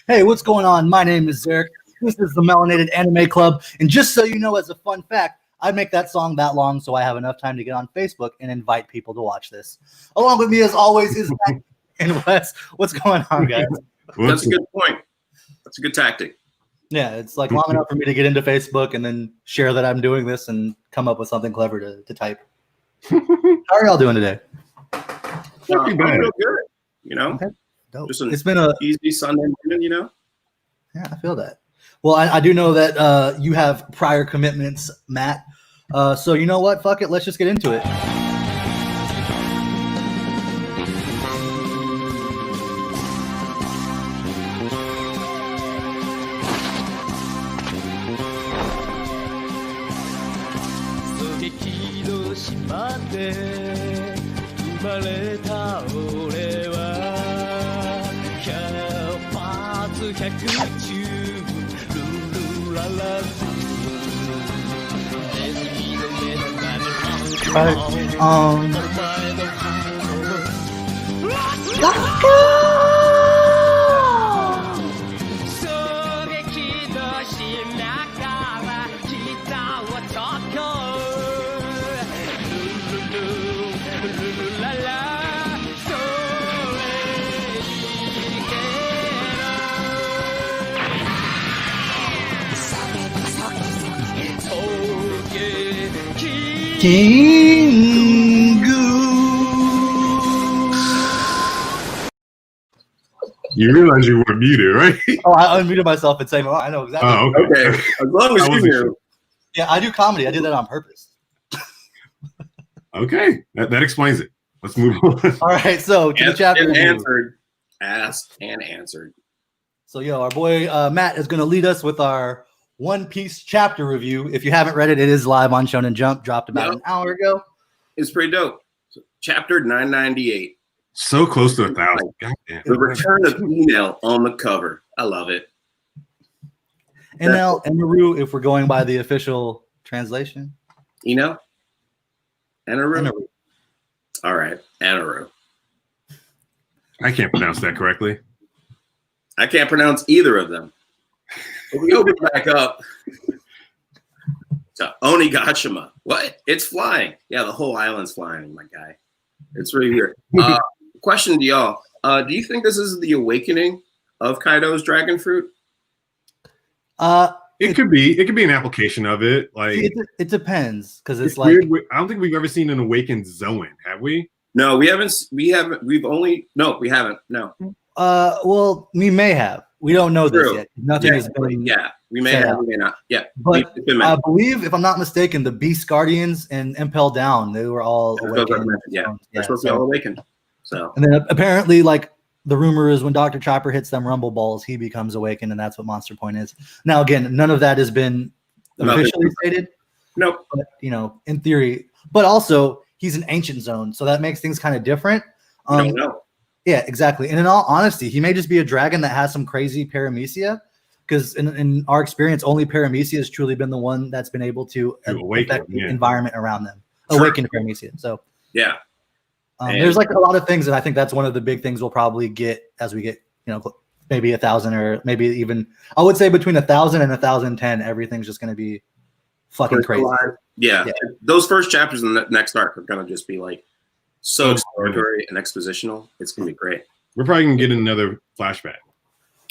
Hey, what's going on? My name is Eric. This is the Melanated Anime Club. And just so you know, as a fun fact, I make that song that long so I have enough time to get on Facebook and invite people to watch this. Along with me, as always, is Matt and Wes. What's going on, guys? That's a good point. That's a good tactic. Yeah, it's like long enough for me to get into Facebook and then share that I'm doing this and come up with something clever to type. How are y'all doing today? I'm real good. You know, Okay. Dope. It's been an easy Sunday morning, you know? Yeah, I feel that. Well, I do know that you have prior commitments, Matt. So you know what? Fuck it. Let's just get into it. You realize you were muted, right? Oh, I unmuted myself and saying, "Oh, I know exactly." Oh, okay. As long as you knew. Yeah, I do comedy. I did that on purpose. Okay, that explains it. Let's move on. All right, so to the chapter. Asked and answered. So, our boy Matt is going to lead us with our One Piece chapter review. If you haven't read it, it is live on Shonen Jump. Dropped about an hour ago. It's pretty dope. So, chapter 998. So close to 1,000. Goddamn. The return of Enel on the cover. I love it. Enel, Enaru, if we're going by the official translation. Enel? Enaru? Enaru. All right, Enaru. I can't pronounce that correctly. I can't pronounce either of them. But we open back up to Onigashima. What? It's flying. Yeah, the whole island's flying, my guy. It's really weird. Question to y'all. Do you think this is the awakening of Kaido's dragon fruit? It could be. It could be an application of it. Like it depends because it's like weird. I don't think we've ever seen an awakened Zoan, have we? No, we haven't. We haven't. We haven't. No. Well, we may have. We don't know this yet. Nothing has been. Yeah, we may have. We may not. Yeah, but I believe, if I'm not mistaken, the Beast Guardians and Impel Down, they were all awakened. They're supposed to be all awakened. So, and then apparently, like the rumor is, when Dr. Chopper hits them Rumble Balls, he becomes awakened, and that's what Monster Point is. Now, again, none of that has been officially stated. Nope. But, in theory, but also he's an ancient zone, so that makes things kind of different. Don't know. Yeah, exactly. And in all honesty, he may just be a dragon that has some crazy paramecia, because in our experience, only paramecia has truly been the one that's been able to affect the environment around them, awaken paramecia. So yeah, there's like a lot of things, and I think that's one of the big things we'll probably get as we get, maybe 1,000 or maybe even, I would say between 1,000 and 1,010, everything's just going to be fucking crazy. Yeah, those first chapters in the next arc are going to just be like so exploratory and expositional. It's going to be great. We're probably going to get another flashback.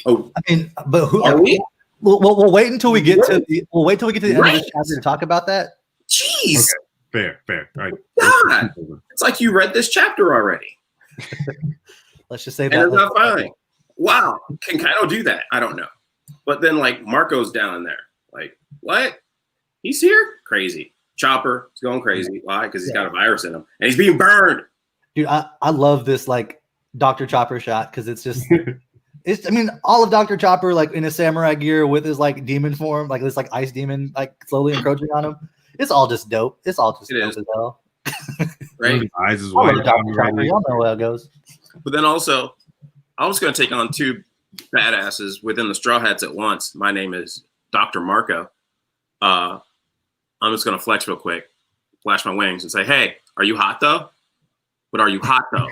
Oh, I mean, but who are we? We'll wait until we get to the. We'll wait till we get to the end of this chapter to talk about that. Jeez. Okay. Fair. All right. God, it's like you read this chapter already. Let's just say that. And it's not fine. Wow, can Kaido do that? I don't know. But then, like, Marco's down in there. Like, what? He's here? Crazy. Chopper is going crazy. Why? Because he's got a virus in him, and he's being burned. Dude, I love this like Dr. Chopper shot, because it's just. All of Dr. Chopper, like in his samurai gear with his like demon form, like this like ice demon, like slowly encroaching on him. It's all just dope. It's all just dope as hell. Right? Eyes is white. Y'all know how it goes. But then also, I was going to take on two badasses within the Straw Hats at once. My name is Dr. Marco. I'm just going to flex real quick, flash my wings, and say, "Hey, are you hot though? But are you hot though?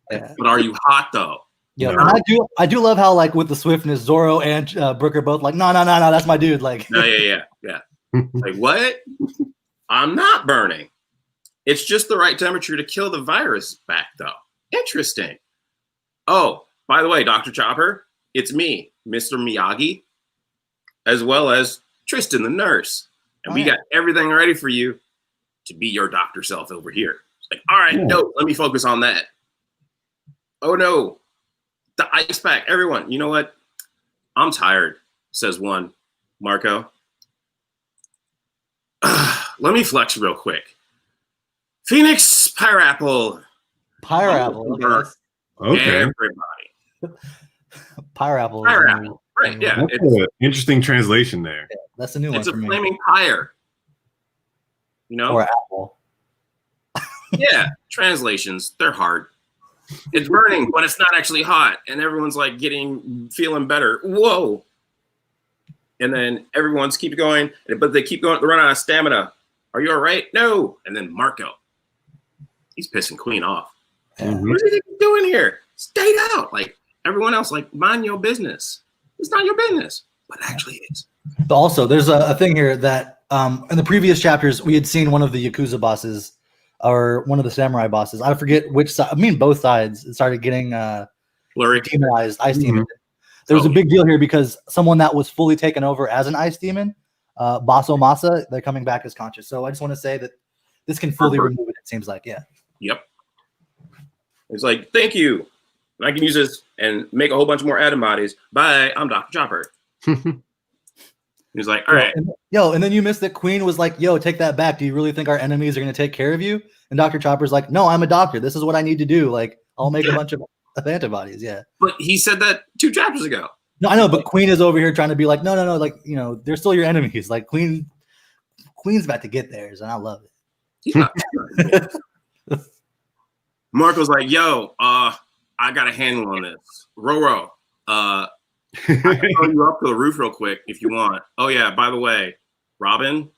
But are you hot though?" Yeah, No. and I do love how like with the swiftness, Zoro and Brook are both like, no, that's my dude. Like, No, yeah. Like, what? I'm not burning. It's just the right temperature to kill the virus back, though. Interesting. Oh, by the way, Dr. Chopper, it's me, Mr. Miyagi, as well as Tristan, the nurse. And we got everything ready for you to be your doctor self over here. It's like, all right, no, let me focus on that. Oh, no. The ice pack. Everyone, you know what? I'm tired, says one, Marco. Let me flex real quick. Phoenix Pyreapple. Pyreapple. Okay. Everybody. Pyreapple. Pyreapple. Right, yeah. That's an interesting translation there. Yeah, that's a new one. It's a for me. flaming pyre. You know? Or apple. Yeah. Translations, they're hard. It's burning, but it's not actually hot. And everyone's like feeling better. Whoa. And then everyone's keep going, but they keep going, they run out of stamina. Are you all right? No. And then Marco. He's pissing Queen off. Mhm. What is he doing here? Stay out. Like everyone else, like mind your business. It's not your business, but it actually is. But also, there's a thing here that in the previous chapters we had seen one of the Yakuza bosses, or one of the samurai bosses. I forget which side. I mean, both sides. It started getting Blurry. demonized, ice demon. There was a big deal here because someone that was fully taken over as an ice demon, Baso Masa, they're coming back as conscious. So I just want to say that this can fully remove it. It seems like, yeah. Yep. It's like, thank you. And I can use this and make a whole bunch more atom bodies. Bye. I'm Dr. Chopper. He's like, all right. And then you missed that Queen was like, yo, take that back. Do you really think our enemies are going to take care of you? And Dr. Chopper's like, no, I'm a doctor. This is what I need to do. Like, I'll make a bunch of antibodies. Yeah. But he said that 2 chapters ago. No, I know, but Queen is over here trying to be like, no. Like, you know, they're still your enemies. Like, Queen's about to get theirs, and I love it. He's not. Marco's like, yo, I got a handle on this. Roro, I can throw you up to the roof real quick if you want. Oh, yeah, by the way, Robin,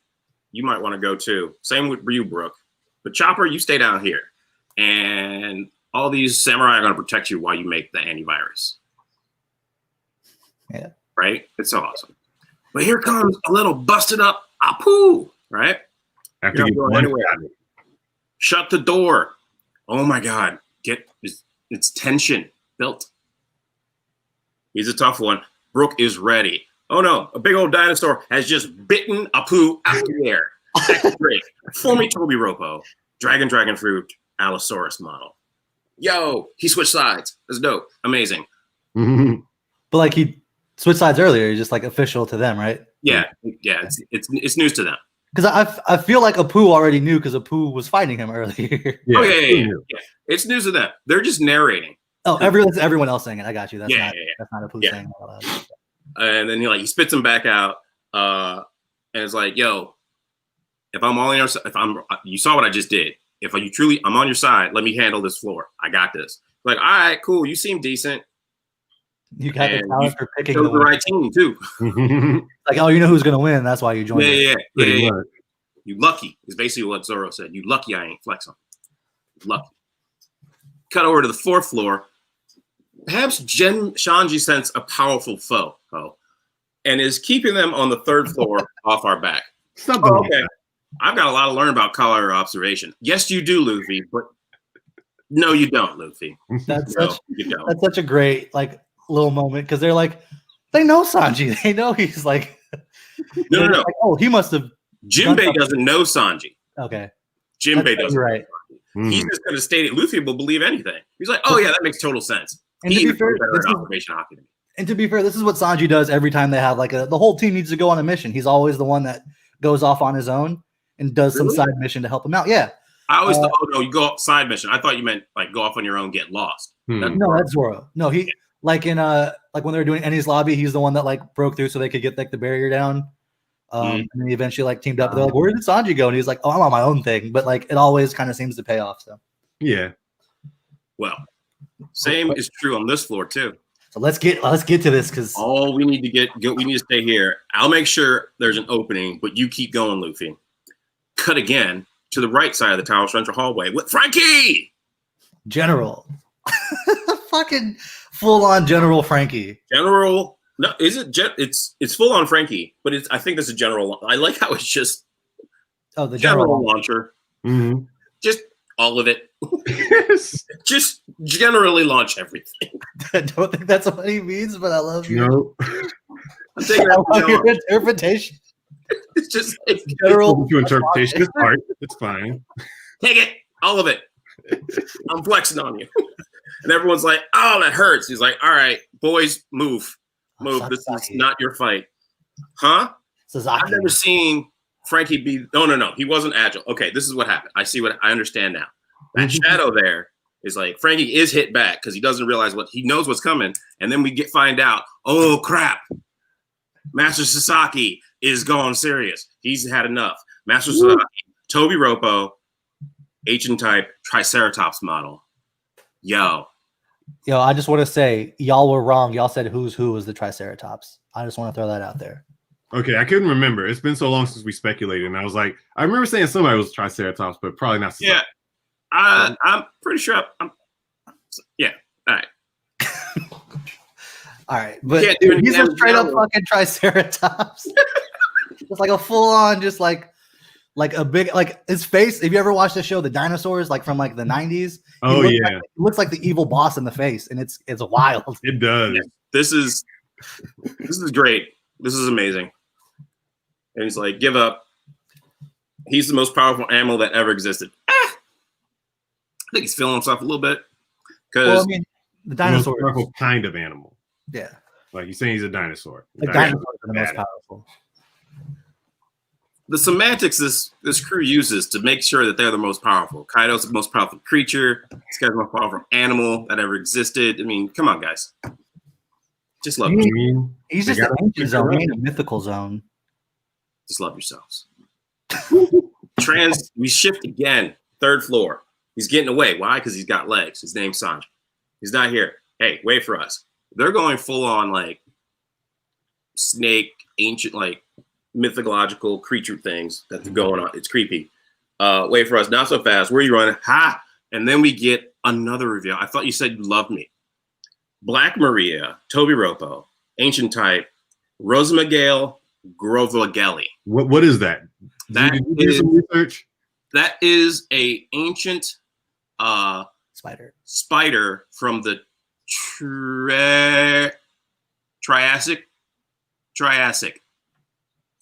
you might want to go too. Same with you, Brooke. But Chopper, you stay down here. And all these samurai are going to protect you while you make the antivirus. Yeah. Right? It's so awesome. But here comes a little busted up Apu, right? After you going anywhere. Shut the door. Oh my God. It's tension built. He's a tough one. Brooke is ready. Oh no, a big old dinosaur has just bitten Apu out of the air. That's great. For me, Toby Ropo. Dragon Fruit, Allosaurus model. Yo, he switched sides. That's dope. Amazing. Mhm. But like he switched sides earlier, just like official to them, right? Yeah. It's news to them. Because I feel like Apu already knew because Apu was fighting him earlier. Yeah. Oh yeah. It's news to them. They're just narrating. Oh, everyone else saying it. I got you. That's That's not Apu saying it out loud. And then he spits him back out. And it's like, yo, if I'm on your side, you saw what I just did. If I'm on your side, let me handle this floor. I got this. Like, all right, cool. You seem decent. You got the talent for picking the right team too. Like, oh, you know who's gonna win. That's why you joined. Yeah. Much. You lucky is basically what Zoro said. You lucky I ain't flexing. Lucky. Cut over to the 4th floor. Perhaps Shanji sensed a powerful foe, and is keeping them on the 3rd floor off our back. Okay. I've got a lot to learn about color observation. Yes, you do, Luffy, but no, you don't, Luffy. That's such a great little moment because they're like, they know Sanji. They know he's like, no. Like, oh, he must have. Jinbei doesn't know Sanji. Okay. Jinbei doesn't. Right. He's just going to state it. Luffy will believe anything. He's like, oh yeah, that makes total sense. And to be fair, this is what Sanji does every time they have the whole team needs to go on a mission. He's always the one that goes off on his own and does some side mission to help him out. Yeah. I always thought, oh no, you go off side mission. I thought you meant go off on your own, get lost. No, that's Zoro. No, he when they were doing Eni's lobby, he's the one that broke through so they could get the barrier down. And then he eventually teamed up. They're like, where did Sanji go? And he's like, oh, I'm on my own thing. But it always kind of seems to pay off. So yeah. Well, same is true on this floor too. So let's get to this because all we need to we need to stay here. I'll make sure there's an opening, but you keep going, Luffy. Cut again to the right side of the Tower Central hallway with Frankie. General. fucking full on General Frankie. General, no, is it? It's full on Frankie, but I think this is General. I like how it's just the General launcher. Mm-hmm. Just all of it. Yes. Just generally launch everything. I don't think that's what he means, but I love your, No. I'm taking I love your interpretation. It's just like, General To interpretation is art. It's fine. take it, all of it. I'm flexing on you. And everyone's like, oh, that hurts. He's like, all right, boys, move. This is not your fight. Huh? Sasaki. I've never seen Frankie be, no. He wasn't agile. Okay, this is what happened. I understand now. That shadow there is like, Frankie is hit back because he doesn't realize he knows what's coming. And then we find out, oh, crap. Master Sasaki is gone serious. He's had enough. Master Sasaki, Toby Ropo, ancient type, Triceratops model. Yo, I just want to say, y'all were wrong. Y'all said who's who was the Triceratops. I just want to throw that out there. Okay, I couldn't remember. It's been so long since we speculated, and I was like, I remember saying somebody was Triceratops, but probably not. Yeah, I'm pretty sure. Yeah, all right. All right, but he's a straight up fucking Triceratops. It's like a full on, just like a big, like his face. Have you ever watched the show The Dinosaurs, like from like the 90s? Oh yeah, it looks like the evil boss in the face, and it's wild. It does. Yeah, this is great. This is amazing. And he's like, give up. He's the most powerful animal that ever existed. I think he's feeling himself a little bit. Because the dinosaur is the most powerful kind of animal. Yeah. Like you're saying he's a dinosaur. The dinosaurs are the most powerful. The semantics this crew uses to make sure that they're the most powerful. Kaido's the most powerful creature. This guy's the most powerful animal that ever existed. I mean, come on, guys. Just love him. He's just an ancient zone, he ain't a mythical zone. Just love yourselves. We shift again. 3rd floor. He's getting away. Why? Because he's got legs. His name's Sanji. He's not here. Hey, wait for us. They're going full on like snake, ancient, like mythological creature things that's going on. It's creepy. Wait for us. Not so fast. Where are you running? Ha! And then we get another reveal. I thought you said you loved me. Black Maria, Toby Ropo, ancient type, Rosa Gale, Grovagelli. What is that? That Did you do some research? That is a ancient spider from the Triassic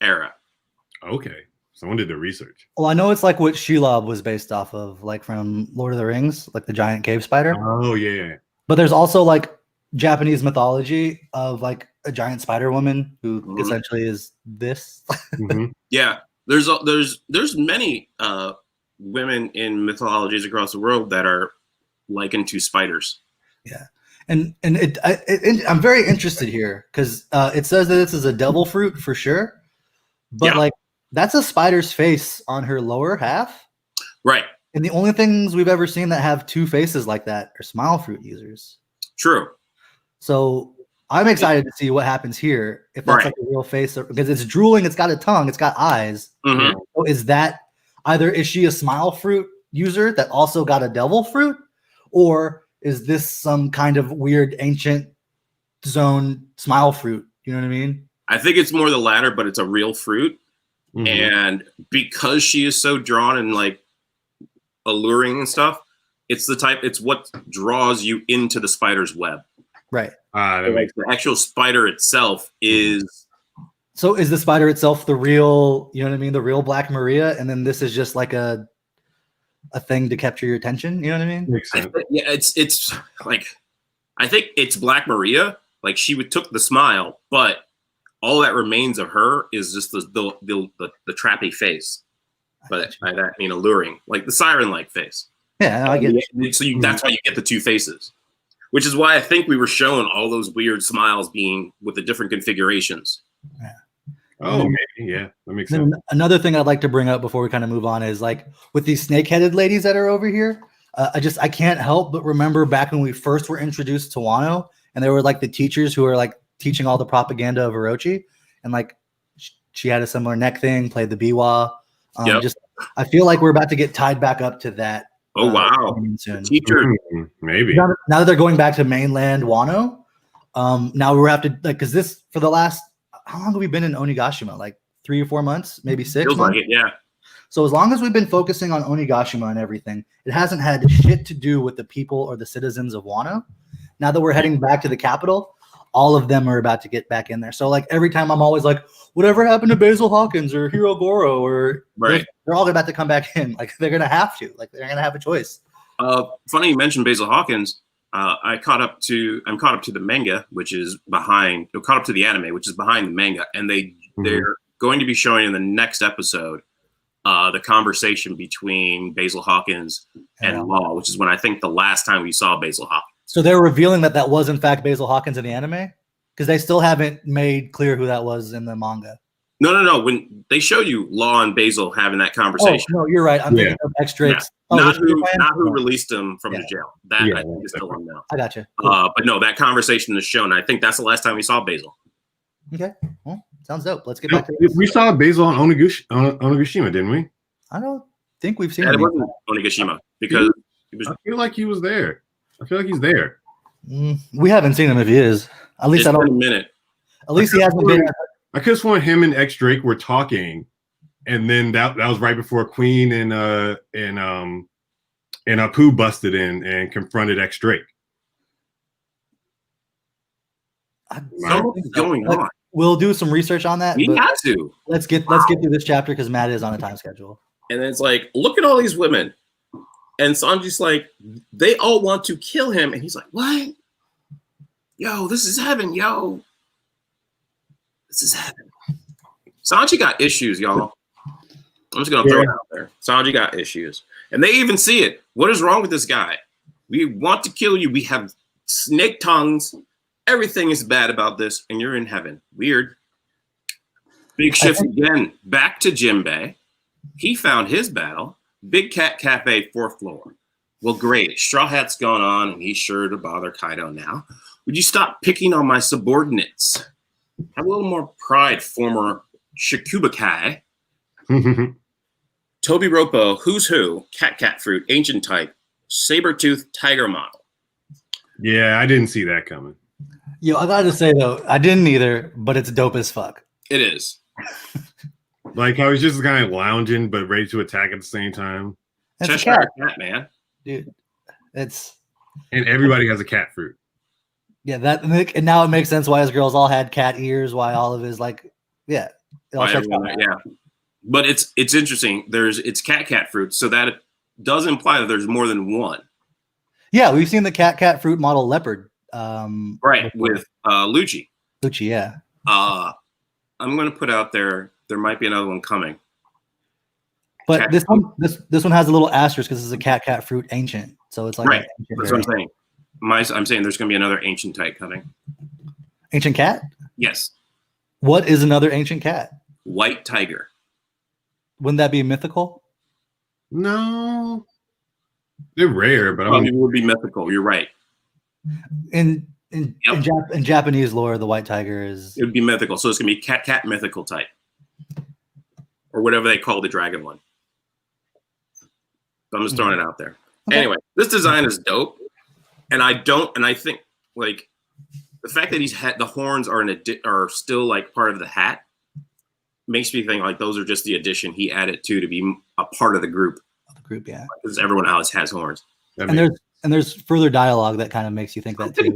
era. Okay. Someone did the research. Well, I know it's like what Shelob was based off of, like from Lord of the Rings, like the giant cave spider. Oh, yeah. But there's also like Japanese mythology of like a giant spider woman who essentially is this. Yeah. There's many women in mythologies across the world that are likened to spiders. Yeah. And I'm very interested here because it says that this is a devil fruit for sure. But like that's a spider's face on her lower half. Right. And the only things we've ever seen that have 2 faces like that are smile fruit users. True. So I'm excited to see what happens here. If that's like a real face, because it's drooling, it's got a tongue, it's got eyes. So is she a smile fruit user that also got a devil fruit? Or is this some kind of weird ancient zone smile fruit? You know what I mean? I think it's more the latter, but it's a real fruit. And because she is so drawn and like alluring and stuff, it's what draws you into the spider's web. Right. Like the actual spider itself is. So is the spider itself the real, you know what I mean? The real Black Maria. And then this is just like a thing to capture your attention. You know what I mean? Makes sense. It's like, I think it's Black Maria. Like took the smile, but all that remains of her is just the trappy face. But by that I mean alluring, like the siren-like face. Yeah, I get it. So that's why you get the 2 faces, which is why I think we were shown all those weird smiles being with the different configurations. Yeah. Oh, maybe. Yeah, that makes sense. Another thing I'd like to bring up before we kind of move on is like with these snake-headed ladies that are over here. I can't help but remember back when we first were introduced to Wano, and they were like the teachers who were like teaching all the propaganda of Orochi, and like she had a similar neck thing, played the biwa. I feel like we're about to get tied back up to that Oh wow, coming soon. teacher. Maybe. Now that they're going back to mainland Wano, now we're have to like because this for the last how long have we been in Onigashima? Like 3 or 4 months, maybe 6 Feels months. like it, yeah. So as long as we've been focusing on Onigashima and everything, it hasn't had shit to do with the people or the citizens of Wano. Now that we're heading back to the capital, all of them are about to get back in there. So like every time I'm always like, whatever happened to Basil Hawkins or Hiro Goro or Right. they're all about to come back in. Like they're gonna have to. Like they're gonna have a choice. Funny you mentioned Basil Hawkins. I'm caught up to the manga, which is behind. Caught up to the anime, which is behind the manga, and they're going to be showing in the next episode the conversation between Basil Hawkins and Law, which is when I think the last time we saw Basil Hawkins. So they're revealing that was in fact Basil Hawkins in the anime because they still haven't made clear who that was in the manga. No. When they show you Law and Basil having that conversation, no, you're right. I'm thinking of X Drake's. not who released him from the jail. That I think is still unknown. I got you. Cool. But no, that conversation is shown. I think that's the last time we saw Basil. Okay, well, sounds dope. Let's get back to this. We saw Basil on Onigashima, didn't we? I don't think we've seen It him. wasn't Onigashima because he was. I feel like he was there. I feel like he's there. We haven't seen him if he is. At least It's I don't. been a minute. At least he hasn't been. I could have sworn him and X Drake were talking, and then that was right before Queen and Apu busted in and confronted X Drake. Something's going on. We'll do some research on that. We have to. Let's get through this chapter because Matt is on a time schedule. And it's like, look at all these women. And Sanji's like, they all want to kill him. And he's like, what? Yo, this is heaven, yo. This is heaven. Sanji got issues, y'all. I'm just going to throw it out there. Sanji got issues. And they even see it. What is wrong with this guy? We want to kill you. We have snake tongues. Everything is bad about this. And you're in heaven. Weird. Big shift again. Back to Jinbei. He found his battle. Big Cat Cafe, 4th floor. Well, great. Straw Hat's gone on, and he's sure to bother Kaido now. Would you stop picking on my subordinates? Have a little more pride, former Shikubakai. Toby Ropo, Who's Who, Cat Fruit, Ancient Type, Saber-Tooth, Tiger Model. Yeah, I didn't see that coming. Yo, I gotta say though, I didn't either, but it's dope as fuck. It is. Like I was just kind of lounging, but ready to attack at the same time. It's Cheshire Cat, man. Dude. It's And everybody has a cat fruit. yeah, and now it makes sense why his girls all had cat ears, why all of his like it all checks out. Yeah. But it's interesting. It's cat fruit, so that it does imply that there's more than one. Yeah, we've seen the cat fruit model leopard. Right, with Lucci. Lucci, yeah. I'm gonna put out there might be another one coming. But this one has a little asterisk because it's a cat fruit ancient. So it's like right. That's what I'm saying. I'm saying there's gonna be another ancient type coming. Ancient cat? Yes. What is another ancient cat? White tiger. Wouldn't that be mythical? No. They're rare, but it would be mythical. You're right. In Japanese lore, the white tiger is. It would be mythical, so it's gonna be cat mythical type, or whatever they call the dragon one. So I'm just throwing it out there. Okay. Anyway, this design is dope, and I think like the fact that the horns are still like part of the hat makes me think like those are just the addition he added to be a part of the group. Yeah, because everyone else has horns. And there's further dialogue that kind of makes you think that too.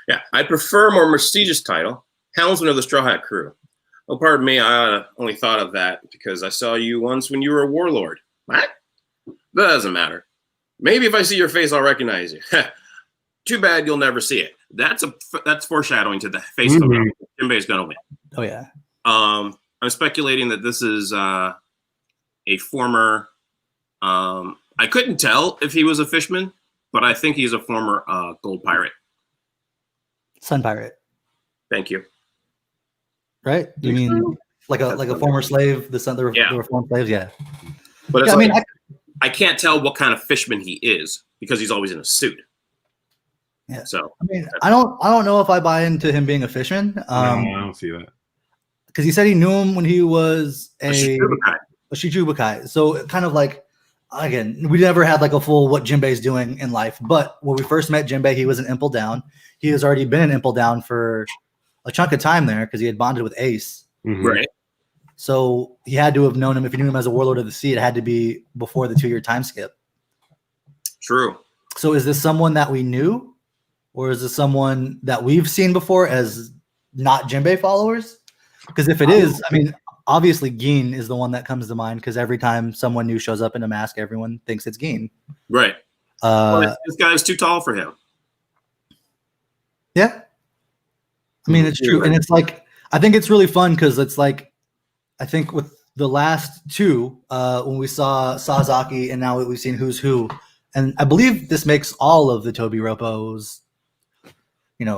Yeah, I prefer a more prestigious title, Helmsman of the Straw Hat Crew. Oh, pardon me, I only thought of that because I saw you once when you were a warlord. What? That doesn't matter. Maybe if I see your face, I'll recognize you. Too bad you'll never see it. That's foreshadowing to the face of Jinbei's gonna win. Oh yeah. I'm speculating that this is a former. I couldn't tell if he was a fishman, but I think he's a former gold pirate. Sun pirate. Thank you. Right? You mean like a former slave? They were former slaves, yeah. But I can't tell what kind of fishman he is because he's always in a suit. Yeah. So I don't know if I buy into him being a fishman. No, I don't see that. Because he said he knew him when he was a Shichibukai. Shichibukai. So kind of like again, we never had like a full what Jinbei's doing in life. But when we first met Jinbei, he was an Impel Down. He has already been an Impel Down for a chunk of time there because he had bonded with Ace. Mm-hmm. Right. So he had to have known him. If you knew him as a Warlord of the Sea, it had to be before the 2-year time skip. True. So is this someone that we knew? Or is this someone that we've seen before as not Jinbei followers? Because if it is, I mean, obviously Gin is the one that comes to mind because every time someone new shows up in a mask, everyone thinks it's Gin. Right. But this guy's too tall for him. Yeah. I mean, it's true. And it's like, I think it's really fun because it's like, I think with the last two, when we saw Sasaki and now we've seen Who's Who, and I believe this makes all of the Toby Roppo's,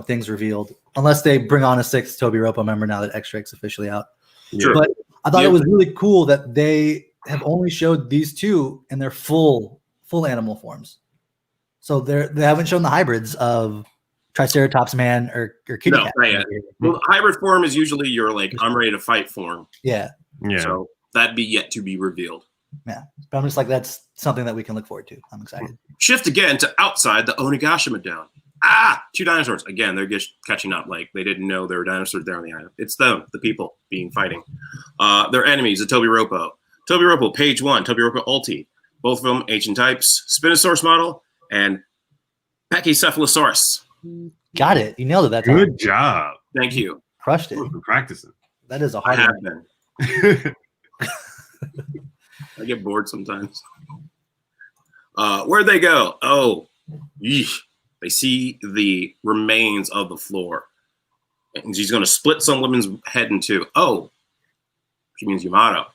things revealed, unless they bring on a 6th Toby Roppo member now that X-Drake's officially out. Sure. But I thought it was really cool that they have only showed these two in their full animal forms. So they haven't shown the hybrids of Triceratops man or kitty cat. Not yet. Well, the hybrid form is usually your like I'm ready to fight form. Yeah. So that'd be yet to be revealed. Yeah. But I'm just like, that's something that we can look forward to. I'm excited. Shift again to outside the Onigashima down. 2 dinosaurs. Again, they're just catching up. Like they didn't know there were dinosaurs there on the island. It's them, the people fighting. Their enemies, the Toby Roppo. Toby Roppo, page 1, Toby Roppo Ulti. Both of them ancient types, Spinosaurus model, and Pachycephalosaurus. Got it. You nailed it that time. Good job. Thank you. Crushed it. Been practicing. That is a I hard have one. been. I get bored sometimes. Where'd they go? Oh, yeesh. They see the remains of the floor. And she's going to split some woman's head in two. Oh, she means Yamato.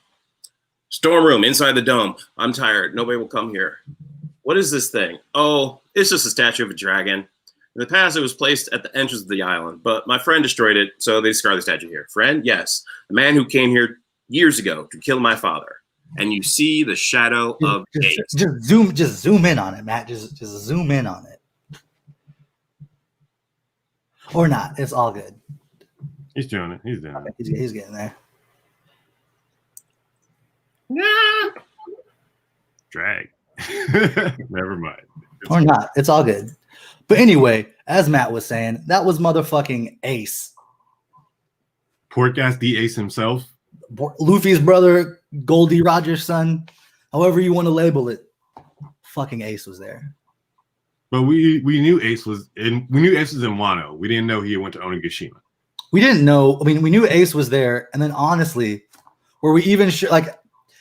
Storm room inside the dome. I'm tired. Nobody will come here. What is this thing? Oh, it's just a statue of a dragon. In the past, it was placed at the entrance of the island, but my friend destroyed it, so they discarded the statue here. Friend? Yes. The man who came here years ago to kill my father. And you see the shadow of Ace. Just zoom in on it, Matt. Just zoom in on it. Or not. It's all good. He's doing it. He's doing it. He's getting there. Drag. Never mind. Or not. It's all good. But anyway, as Matt was saying, that was motherfucking Ace. Pork ass D Ace himself. Luffy's brother, Goldie Rogers' son, however you want to label it. Fucking Ace was there. But we knew Ace was in Wano. We didn't know he went to Onigashima. We didn't know. I mean, we knew Ace was there, and then honestly, where we even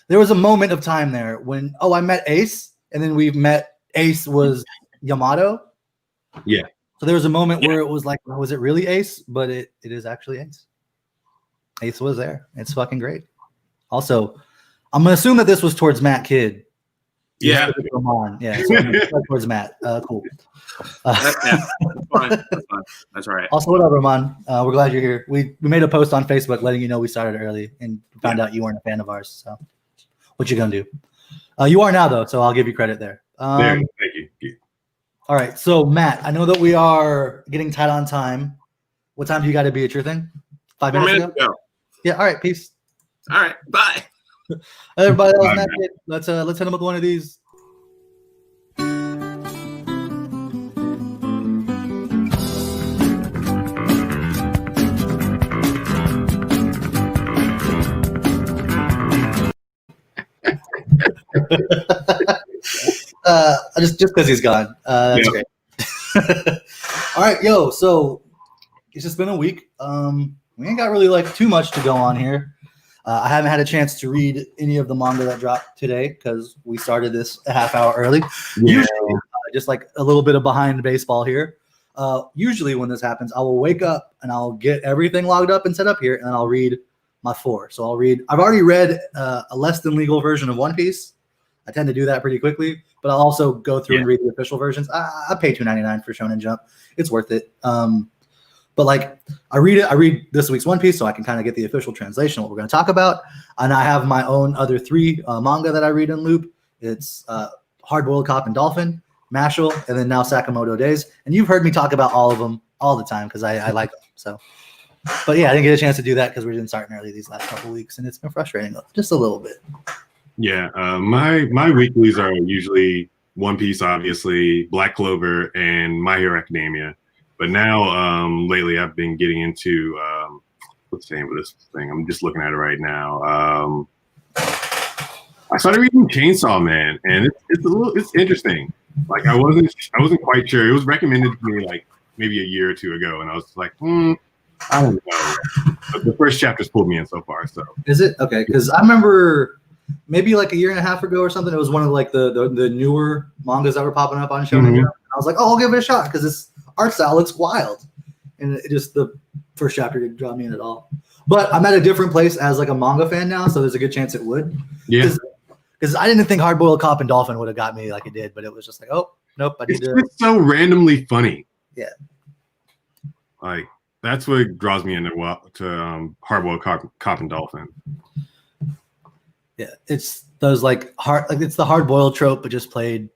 there was a moment of time there when I met Ace, and then we met Ace was Yamato. Yeah. So there was a moment where it was like, was it really Ace? But it is actually Ace. Ace was there. It's fucking great. Also, I'm gonna assume that this was towards Matt Kidd. Yeah. Yeah. So towards Matt. Cool. That's fine. That's all right. Also, what up, Roman? We're glad you're here. We made a post on Facebook letting you know we started early and found out you weren't a fan of ours. So, what you gonna do? You are now, though, so I'll give you credit there. Thank you. All right. So, Matt, I know that we are getting tight on time. What time do you got to be at your thing? 5 minutes ago? Yeah. All right. Peace. All right. Bye. Everybody else, Matt Kidd. Let's hit him with one of these. Just because he's gone. That's great. All right, yo. So it's just been a week. We ain't got really like too much to go on here. I haven't had a chance to read any of the manga that dropped today because we started this a half hour early. Yeah. Usually, just like a little bit of behind baseball here. Usually when this happens, I will wake up and I'll get everything logged up and set up here, and then I'll read my 4. So I've already read a less than legal version of One Piece. I tend to do that pretty quickly, but I'll also go through and read the official versions. I pay $2.99 for Shonen Jump. It's worth it. But like I read this week's One Piece so I can kind of get the official translation of what we're going to talk about. And I have my own other 3 manga that I read in loop. It's Hard Boiled Cop and Dolphin, Mashal, and then now Sakamoto Days. And you've heard me talk about all of them all the time because I like them. So, but yeah, I didn't get a chance to do that because we didn't start early these last couple of weeks, and it's been frustrating just a little bit. Yeah, my weeklies are usually One Piece, obviously, Black Clover, and My Hero Academia. But now, lately, I've been getting into what's the name of this thing? I'm just looking at it right now. I started reading Chainsaw Man, and it's interesting. Like I wasn't quite sure. It was recommended to me like maybe a year or two ago, and I was like, I don't know. But the first chapter's pulled me in so far. So is it okay? Because I remember maybe like a year and a half ago or something. It was one of like the newer mangas that were popping up on Shonen Jump. I was like, oh, I'll give it a shot because this art style looks wild, and it just the first chapter didn't draw me in at all. But I'm at a different place as like a manga fan now, so there's a good chance it would. Yeah. Because I didn't think Hard Boiled Cop and Dolphin would have got me like it did, but it was just like, oh, nope. It's so randomly funny. Yeah. Like, that's what draws me into Hard Boiled Cop and Dolphin. Yeah, it's those like it's the hard boiled trope, but just played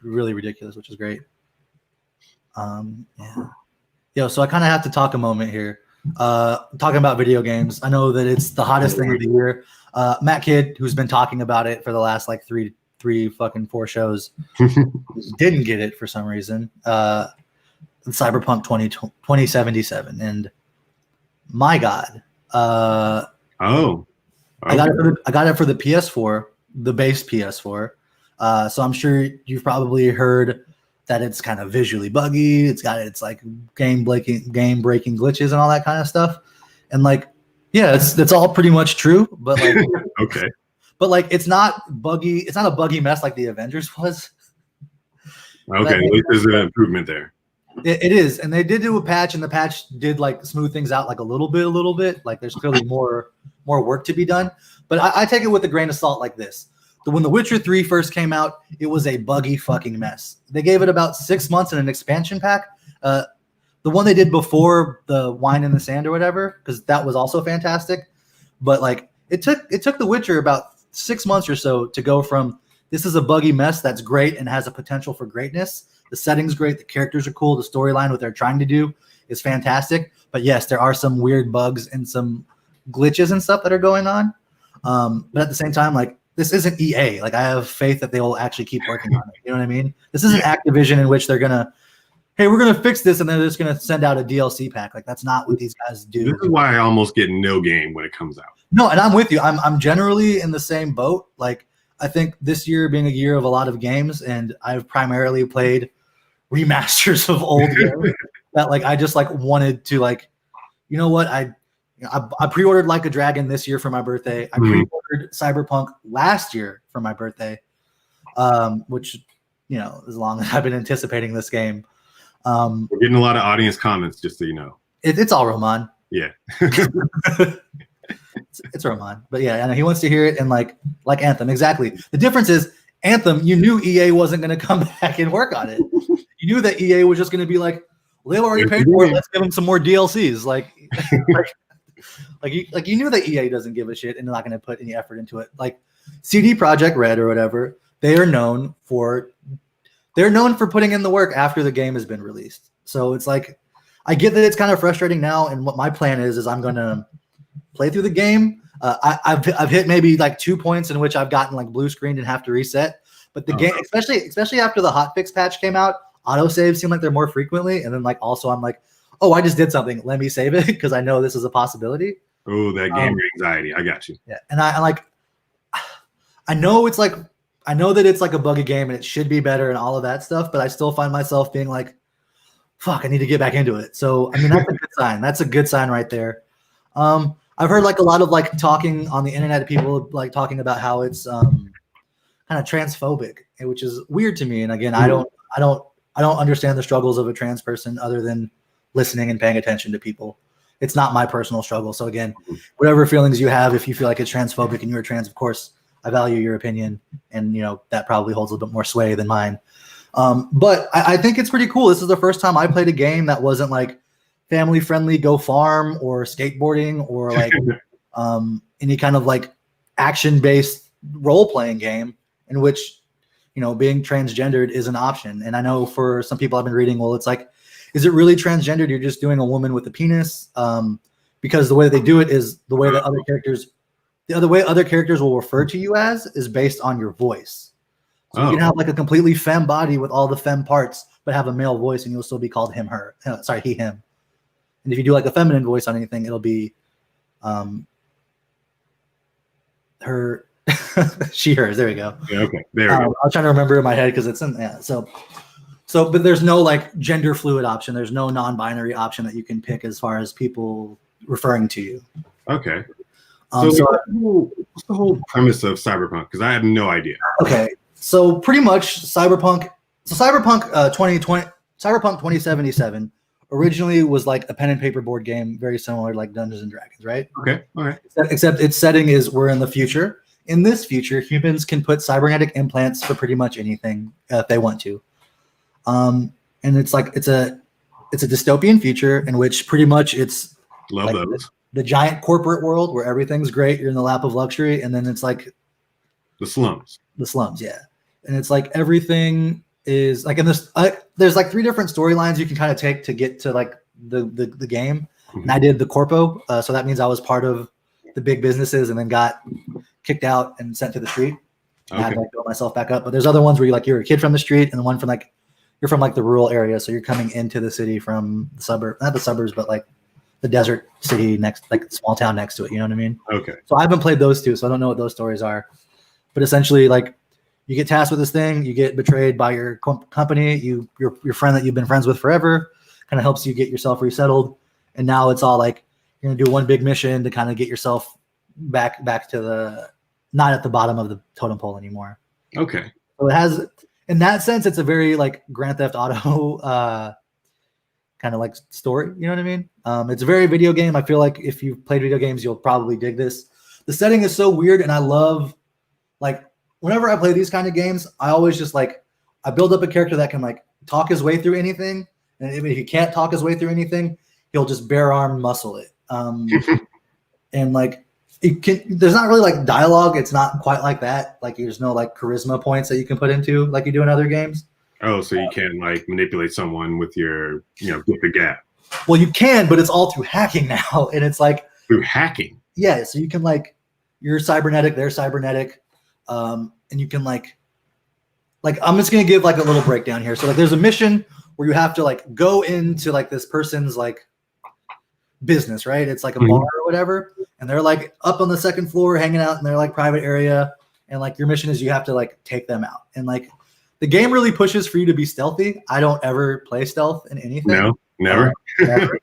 really ridiculous, which is great. Yeah. Yo, so I kind of have to talk a moment here. Talking about video games. I know that it's the hottest thing of the year. Matt Kidd, who's been talking about it for the last like three fucking 4 shows, didn't get it for some reason. CyberPunk 2077, and my God, I got it for the PS4, the base PS4. So I'm sure you've probably heard that it's kind of visually buggy. It's got its like game breaking glitches and all that kind of stuff. And like, yeah, it's all pretty much true. But like, okay, but like, it's not buggy. It's not a buggy mess like the Avengers was. Okay, at least there's an improvement there. It is, and they did do a patch, and the patch did like smooth things out like a little bit. Like there's clearly more work to be done. But I take it with a grain of salt like this. When The Witcher 3 first came out, it was a buggy fucking mess. They gave it about 6 months in an expansion pack. The one they did before the Wine in the Sand or whatever, because that was also fantastic. But like it took The Witcher about 6 months or so to go from this is a buggy mess that's great and has a potential for greatness. The setting's great, the characters are cool, the storyline, what they're trying to do is fantastic. But yes, there are some weird bugs and some glitches and stuff that are going on. But at the same time, like this isn't EA. Like I have faith that they will actually keep working on it. You know what I mean? This isn't Activision in which they're gonna, hey, we're gonna fix this and then they're just gonna send out a DLC pack. Like that's not what these guys do. This is why I almost get no game when it comes out. No, and I'm with you. I'm generally in the same boat. Like I think this year being a year of a lot of games, and I've primarily played remasters of old games that like I just like wanted to like, you know what, I pre-ordered Like a Dragon this year for my birthday. I pre-ordered CyberPunk last year for my birthday, which, you know, as long as I've been anticipating this game. We're getting a lot of audience comments, just so you know. It's all Roman. Yeah. it's Roman. But yeah, and he wants to hear it and like Anthem. Exactly. The difference is Anthem, you knew EA wasn't going to come back and work on it. You knew that EA was just going to be like, well, they've already paid for it. Let's give them some more DLCs. Like you knew that EA doesn't give a shit and they're not going to put any effort into it. Like CD Projekt Red or whatever, they're known for putting in the work after the game has been released. So it's like, I get that it's kind of frustrating now. And what my plan is I'm going to play through the game. I've hit maybe like 2 points in which I've gotten like blue screened and have to reset. But the game, especially after the hotfix patch came out, autosaves seem like they're more frequently. And then like also I'm like, oh, I just did something. Let me save it because I know this is a possibility. Oh, that game anxiety. I got you. Yeah, and I know that it's like a buggy game and it should be better and all of that stuff, but I still find myself being like, fuck, I need to get back into it. So I mean, that's a good sign. That's a good sign right there. I've heard like a lot of like talking on the internet, people like talking about how it's kind of transphobic, which is weird to me. And again, I don't understand the struggles of a trans person other than listening and paying attention to people. It's not my personal struggle. So again, whatever feelings you have, if you feel like it's transphobic and you're trans, of course, I value your opinion. And, you know, that probably holds a bit more sway than mine. But I think it's pretty cool. This is the first time I played a game that wasn't like family friendly, go farm or skateboarding or like any kind of like action based role playing game in which, you know, being transgendered is an option. And I know for some people I've been reading, well, it's like, is it really transgendered? You're just doing a woman with a penis? Because the way that they do it is the way that other characters the other way other characters will refer to you as is based on your voice. So you can have like a completely femme body with all the femme parts, but have a male voice, and you'll still be called him, her. Sorry, he, him. And if you do like a feminine voice on anything, it'll be her, she, hers. There we go. Yeah, okay, there we go. I'm trying to remember in my head because it's in So, but there's no like gender fluid option. There's no non-binary option that you can pick as far as people referring to you. Okay. So What's the whole premise of CyberPunk? Because I have no idea. Okay, so pretty much Cyberpunk 2077 originally was like a pen and paper board game, very similar to like Dungeons and Dragons, right? Okay, all right. Except its setting is we're in the future. In this future, humans can put cybernetic implants for pretty much anything if they want to. And it's like it's a dystopian future in which pretty much it's Love like those. the giant corporate world where everything's great, you're in the lap of luxury, and then it's like The slums. the slums, yeah. And it's like everything is like in this. There's like 3 different storylines you can kind of take to get to like the game. Mhm. And I did the corpo, so that means I was part of the big businesses, and then got kicked out and sent to the street. I had to like build myself back up. But there's other ones where you're a kid from the street, and the one from like you're from like the rural area, so you're coming into the city from the suburb, not the suburbs, but like the desert city next, like small town next to it. You know what I mean? Okay. So I haven't played those 2, so I don't know what those stories are. But essentially, like you get tasked with this thing, you get betrayed by your company, your friend that you've been friends with forever, kind of helps you get yourself resettled, and now it's all like you're gonna do one big mission to kind of get yourself back to the not at the bottom of the totem pole anymore. Okay. So it has, in that sense, it's a very like Grand Theft Auto kind of like story. You know what I mean? It's a very video game. I feel like if you've played video games, you'll probably dig this. The setting is so weird, and I love like whenever I play these kind of games, I always just like I build up a character that can like talk his way through anything, and if he can't talk his way through anything, he'll just bare arm muscle it. And like there's not really like dialogue. It's not quite like that. Like there's no like charisma points that you can put into like you do in other games. Oh, so you can like manipulate someone with your, get the gap. Well, you can, but it's all through hacking now, and it's like Through hacking. yeah. So you can like you're cybernetic, they're cybernetic, and you can like I'm just gonna give like a little breakdown here. So like there's a mission where you have to like go into like this person's like business, right? It's like a bar or whatever, and they're like up on the second floor hanging out in their like private area, and like your mission is you have to like take them out, and like the game really pushes for you to be stealthy. I don't ever play stealth in anything. No, never. Never.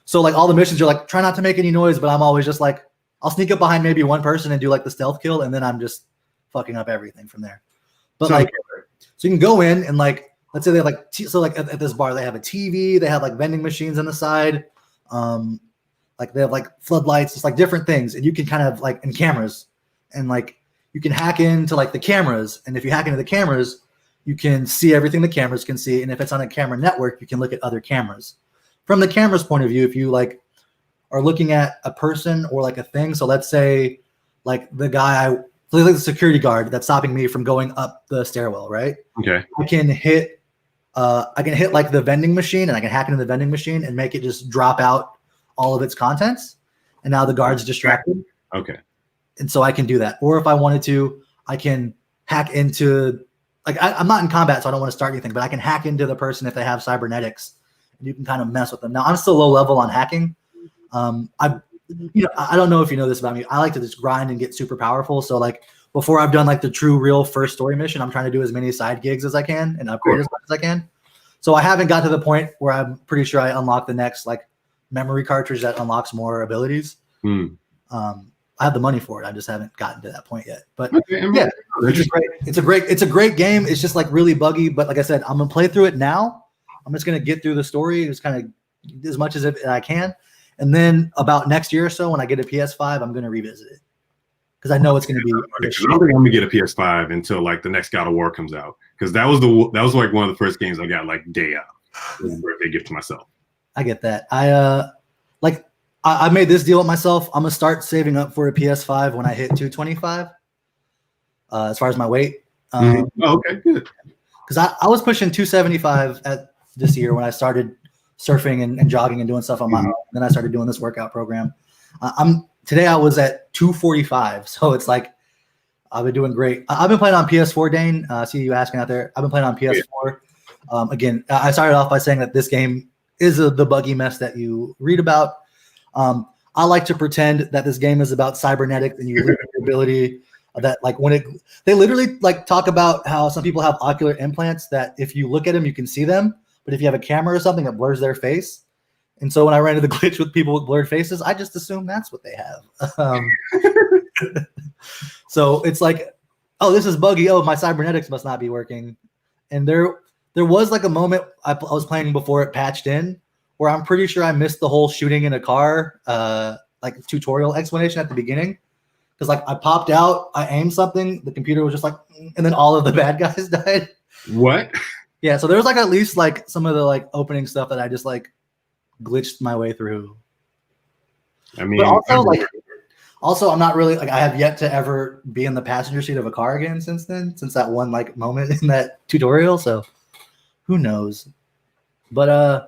So like all the missions are like try not to make any noise, but I'm always just like I'll sneak up behind maybe one person and do like the stealth kill, and then I'm just fucking up everything from there. But so, like so you can go in and like let's say they have like so like at this bar they have a TV, they have like vending machines on the side, like they have like floodlights, just like different things, and you can kind of like and cameras, and like you can hack into like the cameras, and if you hack into the cameras, you can see everything the cameras can see, and if it's on a camera network, you can look at other cameras. From the camera's point of view, if you like are looking at a person or like a thing, so let's say like the guy like the security guard that's stopping me from going up the stairwell, right? Okay. I can hit like the vending machine, and I can hack into the vending machine and make it just drop out all of its contents, and now the guard's distracted. Okay. And so I can do that. Or if I wanted to, I can hack into like I'm not in combat, so I don't want to start anything, but I can hack into the person if they have cybernetics, and you can kind of mess with them. Now I'm still low level on hacking. I don't know if you know this about me. I like to just grind and get super powerful. So like before I've done like the true real first story mission, I'm trying to do as many side gigs as I can and upgrade as much as I can. So I haven't got to the point where I'm pretty sure I unlock the next like memory cartridge that unlocks more abilities. I have the money for it. I just haven't gotten to that point yet. But yeah, it's a great game. It's just like really buggy. But like I said, I'm gonna play through it now. I'm just gonna get through the story just kind of as much as I can. And then about next year or so, when I get a PS5, I'm going to revisit it because I know it's going to be. I don't think I'm going to get a PS5 until like the next God of War comes out, because that was like one of the first games I got like day out. It was a birthday gift to myself. I get that. I made this deal with myself. I'm gonna start saving up for a PS5 when I hit 225. As far as my weight. Okay, good. Because I was pushing 275 at this year when I started surfing and jogging and doing stuff on my own. Then I started doing this workout program. I'm today I was at 245. So it's like I've been doing great. I've been playing on PS4, Dane. See you asking out there. I've been playing on PS4. Again, I started off by saying that this game is the buggy mess that you read about. I like to pretend that this game is about cybernetics and you lose the ability that like they literally like talk about how some people have ocular implants that if you look at them, you can see them. But if you have a camera or something, it blurs their face. And so when I ran into the glitch with people with blurred faces, I just assume that's what they have. So it's like, oh, this is buggy. Oh, my cybernetics must not be working. And there was like a moment I was playing before it patched in where I'm pretty sure I missed the whole shooting in a car like tutorial explanation at the beginning. Because like I popped out, I aimed something, the computer was just like, and then all of the bad guys died. What? Yeah, so there was like at least like some of the like opening stuff that I just like glitched my way through. I mean, but also I'm not really like I have yet to ever be in the passenger seat of a car again since that one like moment in that tutorial. So who knows? But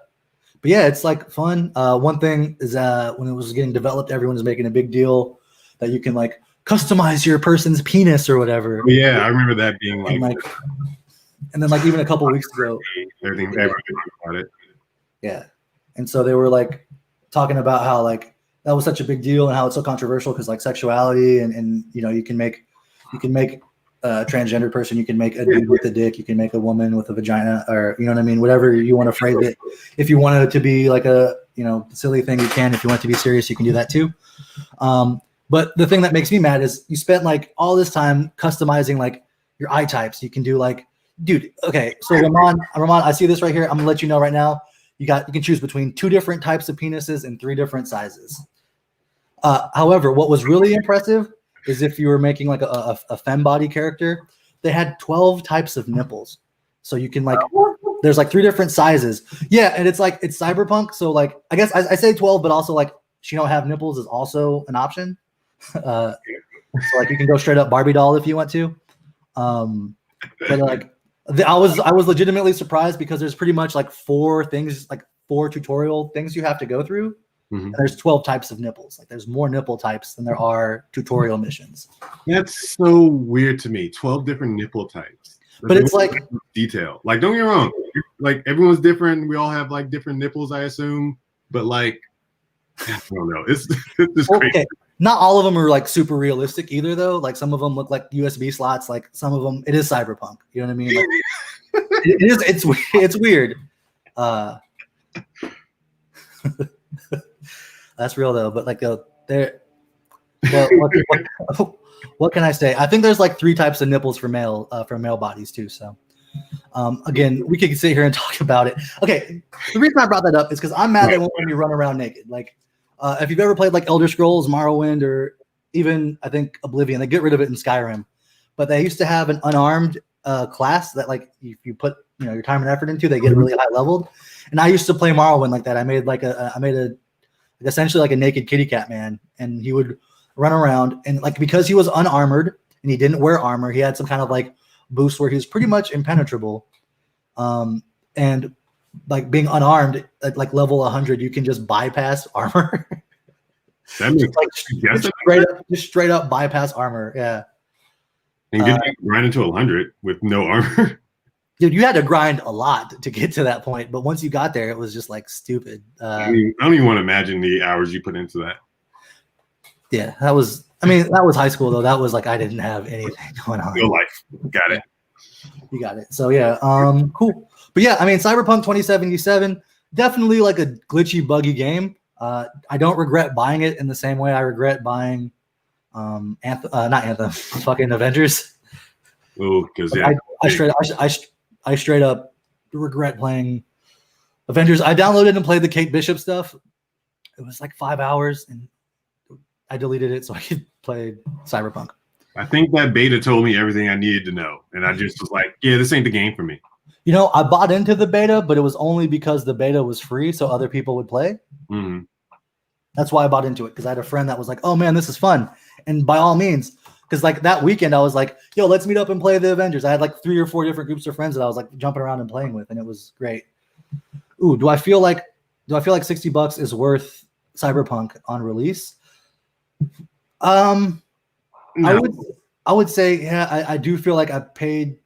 yeah, it's like fun. One thing is when it was getting developed, everyone was making a big deal that you can like customize your person's penis or whatever. Yeah, I remember that being like and then like even a couple weeks ago, everything about it. Yeah. And so they were like talking about how like that was such a big deal and how it's so controversial because like sexuality and you know you can make a transgender person, you can make a dude with a dick, you can make a woman with a vagina, or you know what I mean, whatever you want to phrase it. If you want it to be like a silly thing, you can. If you want it to be serious, you can do that too. But the thing that makes me mad is you spent like all this time customizing like your eye types. You can do like, dude, okay, so Ramon, I see this right here. I'm gonna let you know right now. You can choose between 2 different types of penises and 3 different sizes. However, what was really impressive is if you were making like a fembody character, they had 12 types of nipples. So you can like, there's like 3 different sizes. Yeah, and it's like it's cyberpunk. So like, I guess I say 12, but also like she don't have nipples is also an option. So like you can go straight up Barbie doll if you want to. But like I was legitimately surprised because there's pretty much like 4 things, like 4 tutorial things you have to go through. Mm-hmm. And there's 12 types of nipples. Like there's more nipple types than there are tutorial missions. That's so weird to me. 12 different nipple types. But it's like detail. Like don't get me wrong. Like everyone's different. We all have like different nipples, I assume. But like I don't know. It's just crazy. Not all of them are like super realistic either, though. Like some of them look like USB slots. Like some of them, it is cyberpunk. You know what I mean? Like, it is. It's weird. That's real though. But like what can I say? I think there's like 3 types of nipples for male bodies too. So again, we could sit here and talk about it. Okay, the reason I brought that up is because I'm mad at when you run around naked. Like. If you've ever played like Elder Scrolls, Morrowind, or even I think Oblivion, they get rid of it in Skyrim. But they used to have an unarmed class that like if you put your time and effort into, they get really high leveled. And I used to play Morrowind like that. I made essentially like a naked kitty cat man, and he would run around and like because he was unarmored and he didn't wear armor, he had some kind of like boost where he was pretty much impenetrable. And like being unarmed at like level 100, you can just bypass armor. That makes just straight up bypass armor. Yeah. And get grind into 100 with no armor. Dude, you had to grind a lot to get to that point, but once you got there, it was just like stupid. I don't even want to imagine the hours you put into that. Yeah, that was high school though. That was like I didn't have anything going on. Real life. Got it. You got it. So yeah, cool. But yeah, I mean, Cyberpunk 2077, definitely like a glitchy, buggy game. I don't regret buying it in the same way I regret buying not Anthem, fucking Avengers. Oh, because yeah, I straight up regret playing Avengers. I downloaded and played the Kate Bishop stuff. It was like 5 hours, and I deleted it so I could play Cyberpunk. I think that beta told me everything I needed to know, and I just was like, yeah, this ain't the game for me. You know, I bought into the beta, but it was only because the beta was free, so other people would play. Mm-hmm. That's why I bought into it, because I had a friend that was like, oh, man, this is fun. And by all means, because like that weekend, I was like, yo, let's meet up and play the Avengers. I had like 3 or 4 different groups of friends that I was like jumping around and playing with, and it was great. Do I feel like $60 is worth Cyberpunk on release? No. No. I would say, yeah, I do feel like I paid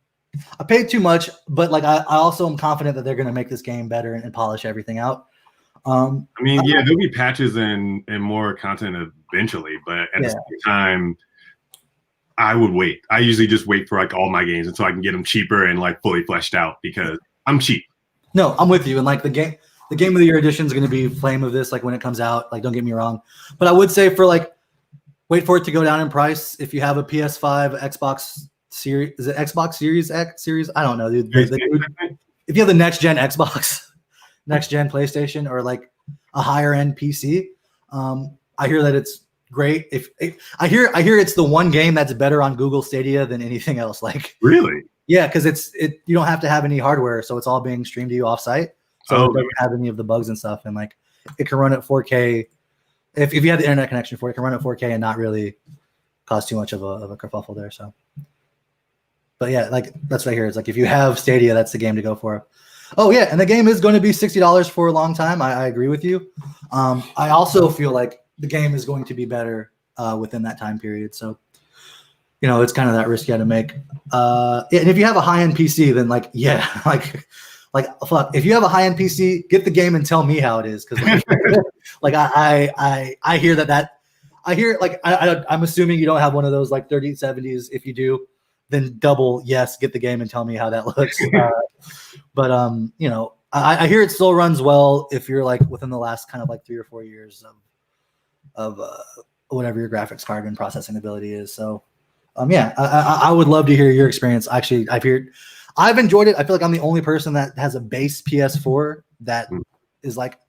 too much, but like I also am confident that they're going to make this game better and polish everything out. I mean, yeah, there'll be patches and more content eventually, but at the same time, I would wait. I usually just wait for like all my games until I can get them cheaper and like fully fleshed out because I'm cheap. No, I'm with you. And like the game of the year edition is going to be Flame of this, like when it comes out. Like, don't get me wrong, but I would say for like wait for it to go down in price. If you have a PS5, Xbox Series, is it Xbox Series X series? I don't know, dude. If you have the next gen Xbox, next gen PlayStation, or like a higher end PC, I hear that it's great. I hear it's the one game that's better on Google Stadia than anything else. Like really, yeah, because you don't have to have any hardware, so it's all being streamed to you offsite, so it doesn't have any of the bugs and stuff, and like it can run at 4K. If you have the internet connection for it, can run at 4K and not really cause too much of a kerfuffle there. So, but yeah, like that's what I hear. It's like if you have Stadia, that's the game to go for. Oh yeah, and the game is going to be $60 for a long time. I agree with you. I also feel like the game is going to be better within that time period. So, you know, it's kind of that risk you had to make. And if you have a high-end PC, then like, yeah, like fuck. If you have a high-end PC, get the game and tell me how it is, because like, I hear that I hear like I'm assuming you don't have one of those like 3070s. If you do, then double yes, get the game and tell me how that looks. But you know, I hear it still runs well if you're like within the last kind of like 3 or 4 years of whatever your graphics card and processing ability is. So yeah, I would love to hear your experience. Actually, I've enjoyed it. I feel like I'm the only person that has a base PS4 that is like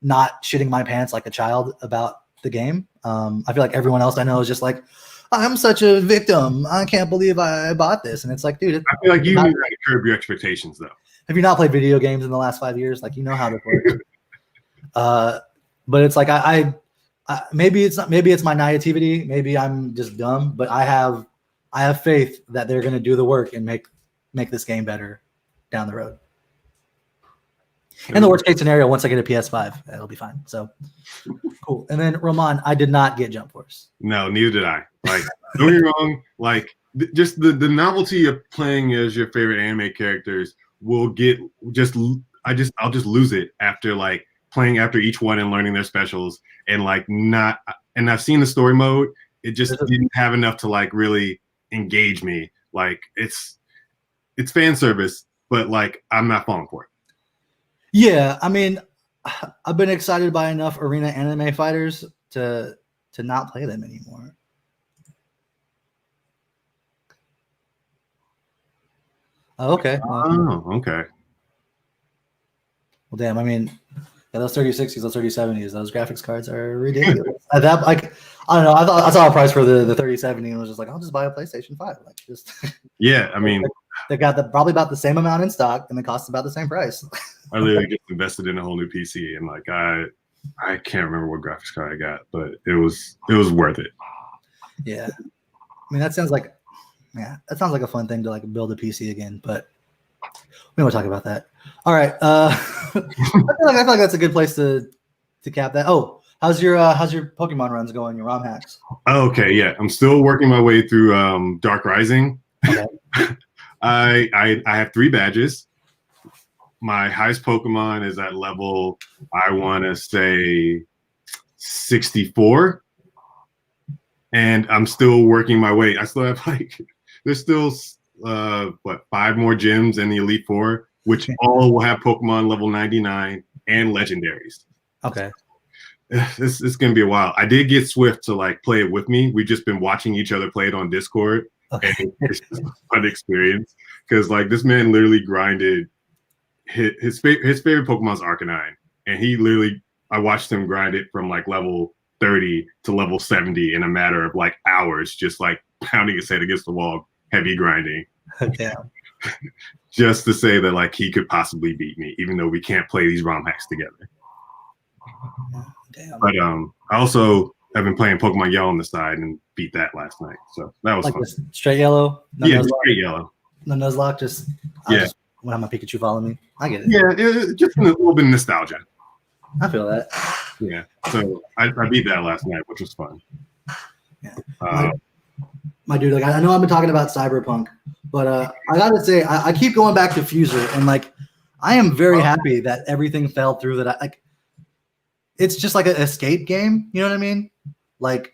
not shitting my pants like a child about the game. I feel like everyone else I know is just like, I'm such a victim. I can't believe I bought this. And it's like, dude, I feel like you need to curb your expectations, though. Have you not played video games in the last 5 years? Like, you know how this works. But it's like I maybe it's my naivety. Maybe I'm just dumb. But I have faith that they're going to do the work and make this game better down the road. In the worst case scenario, once I get a PS5, it'll be fine. So cool. And then Roman, I did not get Jump Force. No, neither did I. Like, don't get me wrong. Like, just the novelty of playing as your favorite anime characters will get I'll just lose it after like playing after each one and learning their specials and like not. And I've seen the story mode. It just didn't have enough to like really engage me. Like it's fan service, but like I'm not falling for it. Yeah, I mean, I've been excited by enough arena anime fighters to not play them anymore. Oh, okay. Okay. Well, damn. I mean, yeah, those 3060s, those 3070s, those graphics cards are ridiculous. At that, like, I don't know. I saw a price for the 3070 and was just like, I'll just buy a PlayStation 5. Like, just yeah. I mean, they've got probably about the same amount in stock, and it costs about the same price. I literally just invested in a whole new PC, and like I can't remember what graphics card I got, but it was worth it. Yeah, I mean that sounds like a fun thing to like build a PC again, but we won't talk about that. All right, I feel like that's a good place to cap that. Oh, how's your Pokemon runs going? Your ROM hacks? Okay, yeah, I'm still working my way through Dark Rising. Okay. I have 3 badges. My highest Pokemon is at level, I want to say 64. And I'm still working my way. I still have like, there's still, 5 more gyms in the Elite Four, which all will have Pokemon level 99 and legendaries. Okay. It's going to be a while. I did get Swift to like play it with me. We've just been watching each other play it on Discord. Okay. And it's just a fun experience because like this man literally grinded his favorite Pokemon's Arcanine, and he literally, I watched him grind it from like level 30 to level 70 in a matter of like hours, just like pounding his head against the wall, heavy grinding. Damn. Just to say that like he could possibly beat me, even though we can't play these ROM hacks together. Damn. But I also have been playing Pokemon Yellow on the side and beat that last night, so that was like fun. Straight yellow. No straight yellow. No Nuzlocke. Just when I'm a Pikachu, follow me. I get it. Yeah, just a little bit of nostalgia. I feel that. Yeah, so I beat that last night, which was fun. My dude, like I know I've been talking about CyberPunk, but I gotta say I keep going back to Fuser, and like I am very happy that everything fell through. That it's just like an escape game. You know what I mean? Like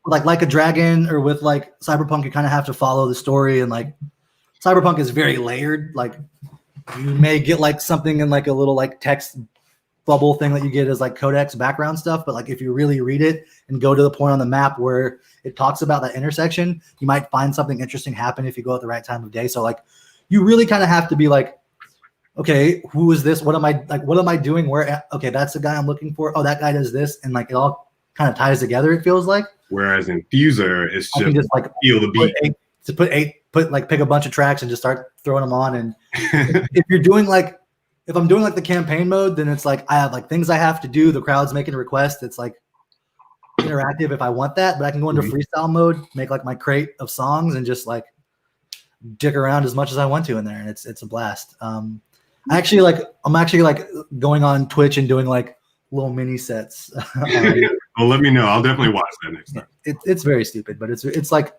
like a dragon, or with like CyberPunk, you kind of have to follow the story, and like CyberPunk is very layered. Like you may get like something in like a little like text bubble thing that you get as like codex background stuff, but like if you really read it and go to the point on the map where it talks about that intersection, you might find something interesting happen if you go at the right time of day. So like you really kind of have to be like, okay, who is this? What am I doing? Where? Okay, that's the guy I'm looking for. Oh, that guy does this, and like it all kind of ties together. It feels like. Whereas in Fuser, it's just like feel the beat. Pick a bunch of tracks and just start throwing them on. And if you're doing like, if I'm doing like the campaign mode, then it's like I have like things I have to do. The crowd's making a request. It's like interactive if I want that, but I can go into freestyle mode, make like my crate of songs, and just like dick around as much as I want to in there, and it's a blast. I'm actually like going on Twitch and doing like little mini sets. Well, let me know. I'll definitely watch that next time. It's very stupid, but it's like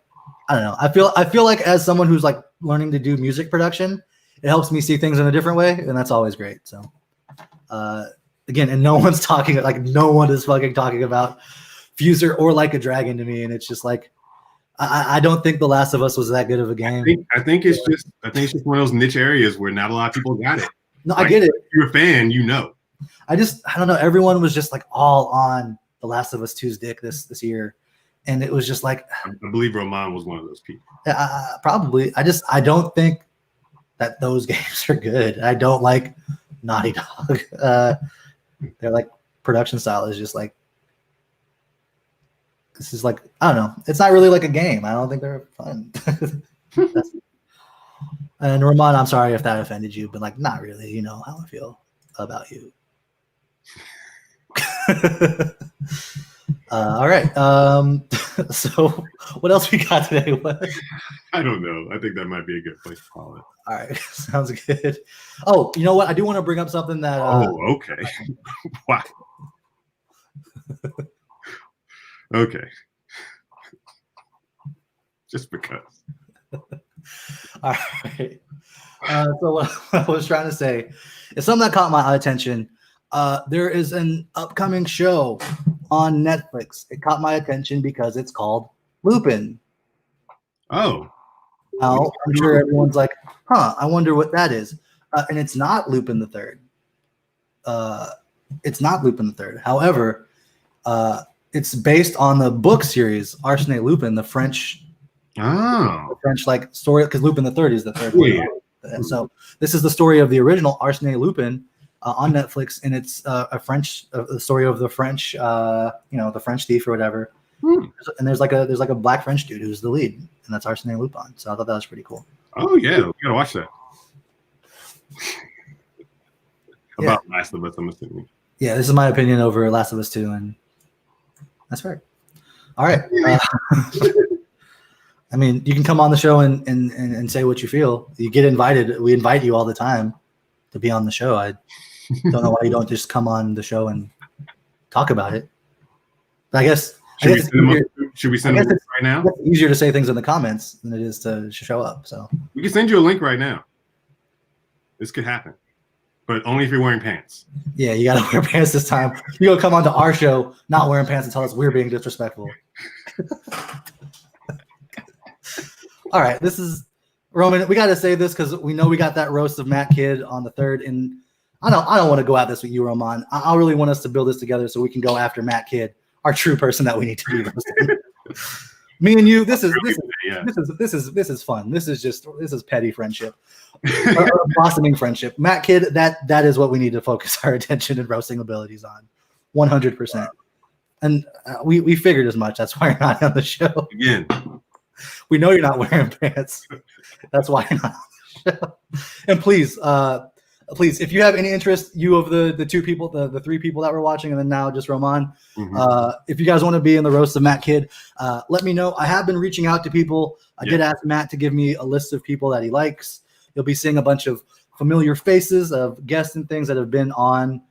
I don't know. I feel like as someone who's like learning to do music production, it helps me see things in a different way, and that's always great. So again, and no one is fucking talking about Fuser or Like a Dragon to me, and it's just like I don't think The Last of Us was that good of a game. I think it's just one of those niche areas where not a lot of people got it. No, like, I get it. If you're a fan, you know. I don't know. Everyone was just like all on The Last of Us 2's dick this year, and it was just like I believe Roman was one of those people. Probably. I don't think that those games are good. I don't like Naughty Dog. Their like production style is just like. This is like, I don't know. It's not really like a game. I don't think they're fun. And Ramon, I'm sorry if that offended you, but like, not really. You know how I feel about you. All right. So what else we got today? I don't know. I think that might be a good place to call it. All right. Sounds good. Oh, you know what? I do want to bring up something that. Okay. Wow. Okay. Just because. All right. So what I was trying to say is something that caught my attention. There is an upcoming show on Netflix. It caught my attention because it's called Lupin. Oh. Now, I'm sure everyone's like, I wonder what that is. And it's not Lupin the Third. It's not Lupin the Third. However, it's based on the book series Arsène Lupin, the French like story, because Lupin the Third is the third one. And so this is the story of the original Arsène Lupin on Netflix, and it's the story of the French, the French thief or whatever. And there's like a black French dude who's the lead, and that's Arsène Lupin. So I thought that was pretty cool. Oh yeah, we gotta watch that. About Last of Us, I'm assuming. Yeah, this is my opinion over Last of Us 2, and that's right. All right. I mean, you can come on the show and say what you feel. You get invited. We invite you all the time to be on the show. I don't know why you don't just come on the show and talk about it. But I guess should we send them right now? It's easier to say things in the comments than it is to show up. So we can send you a link right now. This could happen, but only if you're wearing pants. Yeah, you got to wear pants this time. You go come onto our show not wearing pants and tell us we're being disrespectful. All right, this is Roman. We got to say this because we know we got that roast of Matt Kidd on the 3rd, and I don't want to go at this with you, Roman. I really want us to build this together so we can go after Matt Kidd, our true person that we need to be roasting. Me and you, this is fun. This is petty friendship, blossoming friendship. Matt Kidd, that is what we need to focus our attention and roasting abilities on, 100%. And we figured as much. That's why you're not on the show. Again. We know you're not wearing pants. That's why you're not on the show. And please, if you have any interest, you of the two people, the three people that were watching, and then now just Roman, if you guys want to be in the roast of Matt Kidd, let me know. I have been reaching out to people. I did ask Matt to give me a list of people that he likes. You'll be seeing a bunch of familiar faces of guests and things that have been on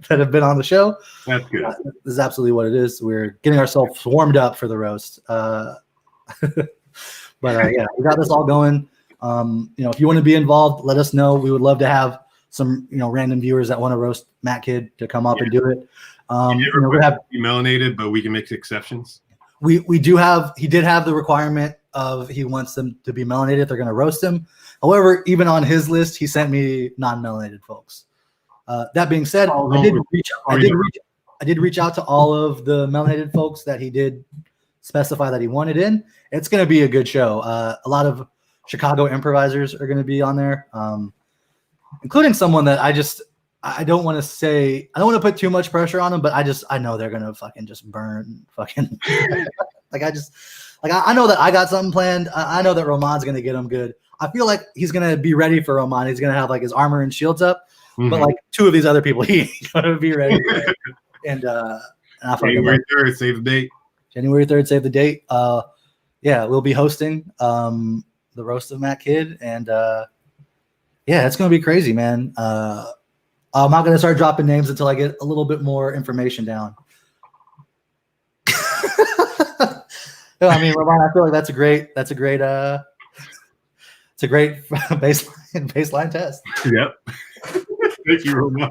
that have been on the show. That's good. This is absolutely what it is. We're getting ourselves warmed up for the roast. But yeah, we got this all going. If you want to be involved, let us know. We would love to have some, random viewers that want to roast Matt Kidd to come up and do it. We have to be melanated, but we can make exceptions. He did have the requirement of he wants them to be melanated. They're going to roast him. However, even on his list, he sent me non-melanated folks. That being said, I did reach out to all of the melanated folks that he did specify that he wanted in. It's going to be a good show. A lot of Chicago improvisers are going to be on there, including someone that I don't want to put too much pressure on them, but I know they're going to fucking just burn fucking I know that I got something planned. I know that Roman's going to get him good. I feel like he's going to be ready for Roman. He's going to have like his armor and shields up, but like two of these other people, he ain't going to be ready. And I January 3rd, save the date. January 3rd, save the date. We'll be hosting the roast of Matt Kidd, and it's going to be crazy, man. I'm not going to start dropping names until I get a little bit more information down. I mean, Roman, I feel like that's a great baseline test. Yep. Thank you, Roman.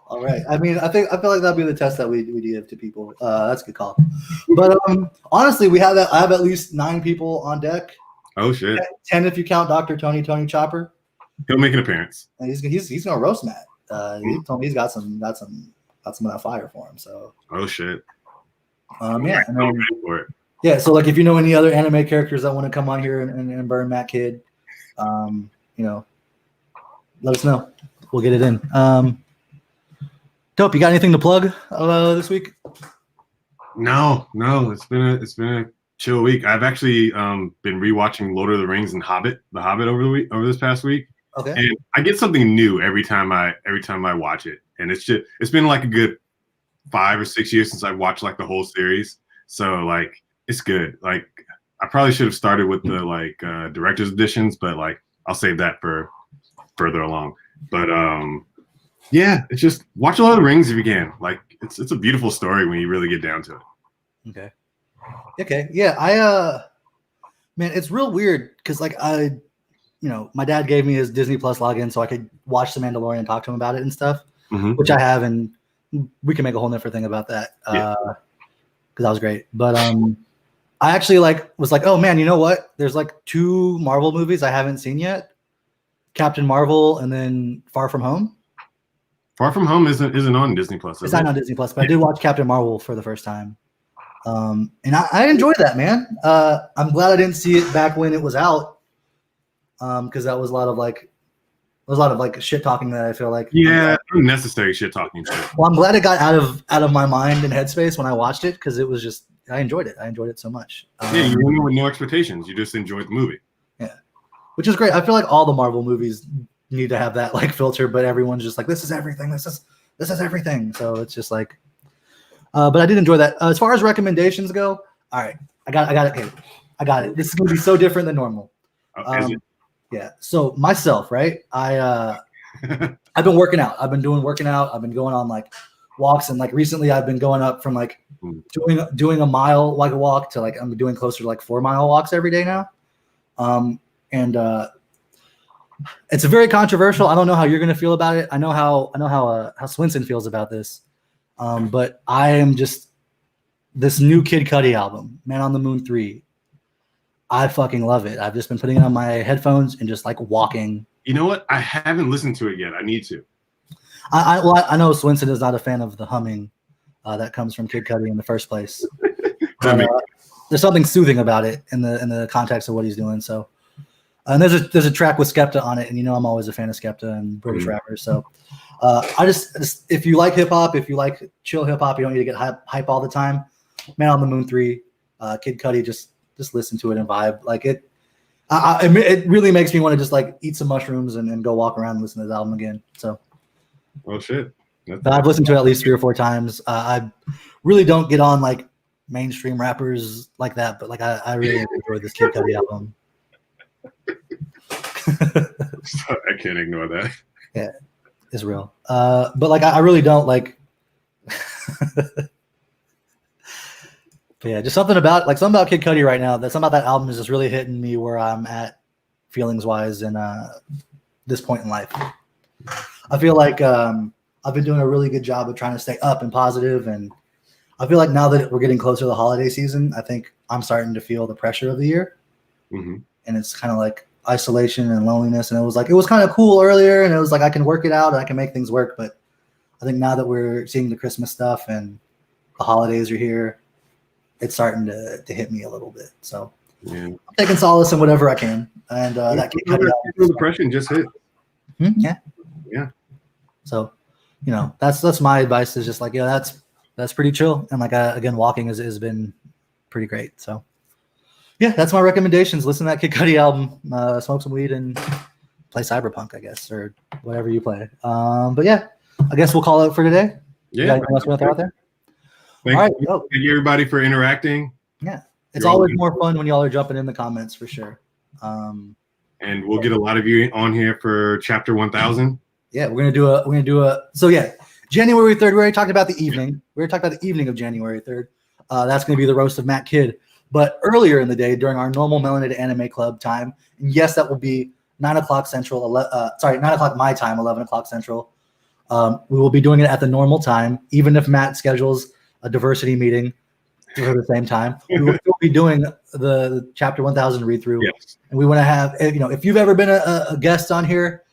All right. I mean, I feel like that'll be the test that we give to people. That's a good call. But honestly, I have at least 9 people on deck. Oh shit. 10 if you count Dr. Tony Chopper. He'll make an appearance. And he's gonna roast Matt. He told me he's got some of that fire for him. So. Oh shit. And then, yeah. So like, if you know any other anime characters that want to come on here and burn Matt Kidd, let us know. We'll get it in. Dope. You got anything to plug this week? No. It's been a chill week. I've actually been rewatching Lord of the Rings and The Hobbit over this past week. Okay. And I get something new every time I watch it, and it's been like a good 5 or 6 years since I've watched like the whole series. So like it's good. Like I probably should have started with the director's editions, but like I'll save that for further along. But it's just watch Lord of the Rings if you can. Like it's a beautiful story when you really get down to it. Okay. Yeah. Man, it's real weird because like my dad gave me his Disney Plus login so I could watch The Mandalorian and talk to him about it and stuff, which I have, and we can make a whole different thing about that because that was great. But I actually was like, oh man, you know what? There's like 2 Marvel movies I haven't seen yet: Captain Marvel and then Far From Home. Far From Home isn't on Disney Plus. It's not on Disney Plus, but I did watch Captain Marvel for the first time, and I enjoyed that, man. I'm glad I didn't see it back when it was out. Because that was a lot of shit talking that I feel like unnecessary shit talking. Well, I'm glad it got out of my mind and headspace when I watched it because it was just I enjoyed it. I enjoyed it so much. You went in with no expectations. You just enjoyed the movie. Yeah, which is great. I feel like all the Marvel movies need to have that like filter, but everyone's just like, this is everything. This is everything. So it's just like, but I did enjoy that. As far as recommendations go, all right, I got it. Okay, I got it. This is gonna be so different than normal. Yeah. So myself, right? I've been working out. I've been working out. I've been going on like walks, and like recently I've been going up from like doing a mile like a walk to like I'm doing closer to like 4-mile walks every day now. And it's very controversial. I don't know how you're gonna feel about it. I know how Swinson feels about this. But I am just this new Kid Cudi album, Man on the Moon 3. I fucking love it. I've just been putting it on my headphones and just like walking. You know what? I haven't listened to it yet. I need to. I know Swinson is not a fan of the humming that comes from Kid Cudi in the first place. There's something soothing about it in the context of what he's doing. So, and there's a track with Skepta on it, and I'm always a fan of Skepta and British rappers. So, I just if you like hip hop, if you like chill hip hop, you don't need to get hype all the time. Man on the Moon 3, Kid Cudi, just listen to it and vibe. Like it really makes me want to just like eat some mushrooms and go walk around and listen to the album again. So, oh shit, I've listened to it at least 3 or 4 times. I really don't get on like mainstream rappers like that, but like I really enjoyed this Kid Cudi album. I can't ignore that. Yeah. is real. But like I really don't like. But yeah, just something about Kid Cudi right now. That something about that album is just really hitting me where I'm at feelings wise and this point in life. I feel like I've been doing a really good job of trying to stay up and positive, and I feel like now that we're getting closer to the holiday season, I think I'm starting to feel the pressure of the year, and it's kind of like isolation and loneliness. And it was kind of cool earlier, and it was like I can work it out and I can make things work. But I think now that we're seeing the Christmas stuff and the holidays are here, it's starting to hit me a little bit. So I'm taking solace in whatever I can. And that Kid Cudi album, depression just hit. Yeah. So, that's my advice. Is just like, that's pretty chill. And like again, walking has been pretty great. So yeah, that's my recommendations. Listen to that Kid Cudi album, smoke some weed, and play CyberPunk, I guess, or whatever you play. But yeah, I guess we'll call it for today. Yeah. Anything else you want to throw out there? Thank you everybody for interacting. Yeah, it's always more fun when y'all are jumping in the comments for sure. And we'll get a lot of you on here for chapter 1000. Yeah, we're gonna do a. So yeah, January 3rd. We already talked about the evening. We already talked about the evening of January 3rd. That's gonna be the roast of Matt Kidd. But earlier in the day, during our normal Melanated Anime Club time, and yes, that will be 9 o'clock Central. 9 o'clock my time, 11 o'clock Central. We will be doing it at the normal time, even if Matt schedules a diversity meeting at the same time. We will still be doing the chapter 1000 read through. Yes. And we want to have, if you've ever been a guest on here,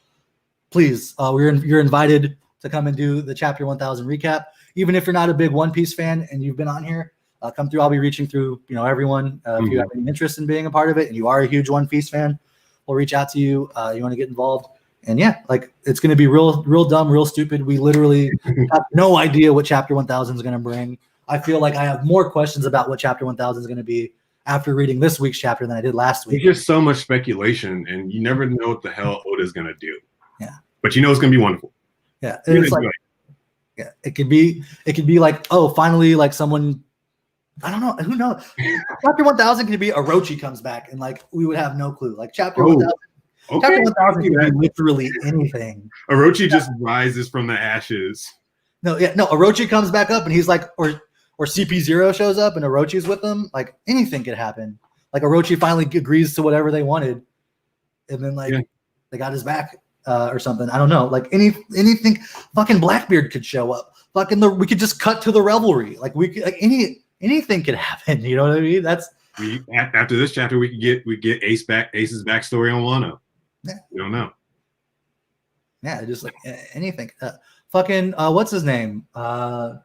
please, you're invited to come and do the chapter 1000 recap. Even if you're not a big One Piece fan and you've been on here, come through. I'll be reaching through, everyone. If you have any interest in being a part of it and you are a huge One Piece fan, we'll reach out to you. You want to get involved. And yeah, like it's going to be real dumb, real stupid. We literally have no idea what chapter 1000 is going to bring. I feel like I have more questions about what chapter 1000 is going to be after reading this week's chapter than I did last week. There's just so much speculation, and you never know what the hell Oda's going to do. Yeah. But it's going to be wonderful. Yeah. It's like, yeah, it could be like, oh, finally, like someone, I don't know, who knows? Chapter 1000 could be Orochi comes back, and like we would have no clue. Like chapter 1000. Okay. Chapter 1000 can be literally anything. Orochi just rises from the ashes. No, Orochi comes back up, and he's like, or CP0 shows up, and Orochi's with them. Like anything could happen. Like Orochi finally agrees to whatever they wanted, and then they got his back or something. I don't know. Like anything. Fucking Blackbeard could show up. We could just cut to the revelry. Like we could, like anything could happen. You know what I mean? After this chapter, we get Ace's backstory on Wano. Yeah. We don't know. Yeah, just like anything. What's his name? The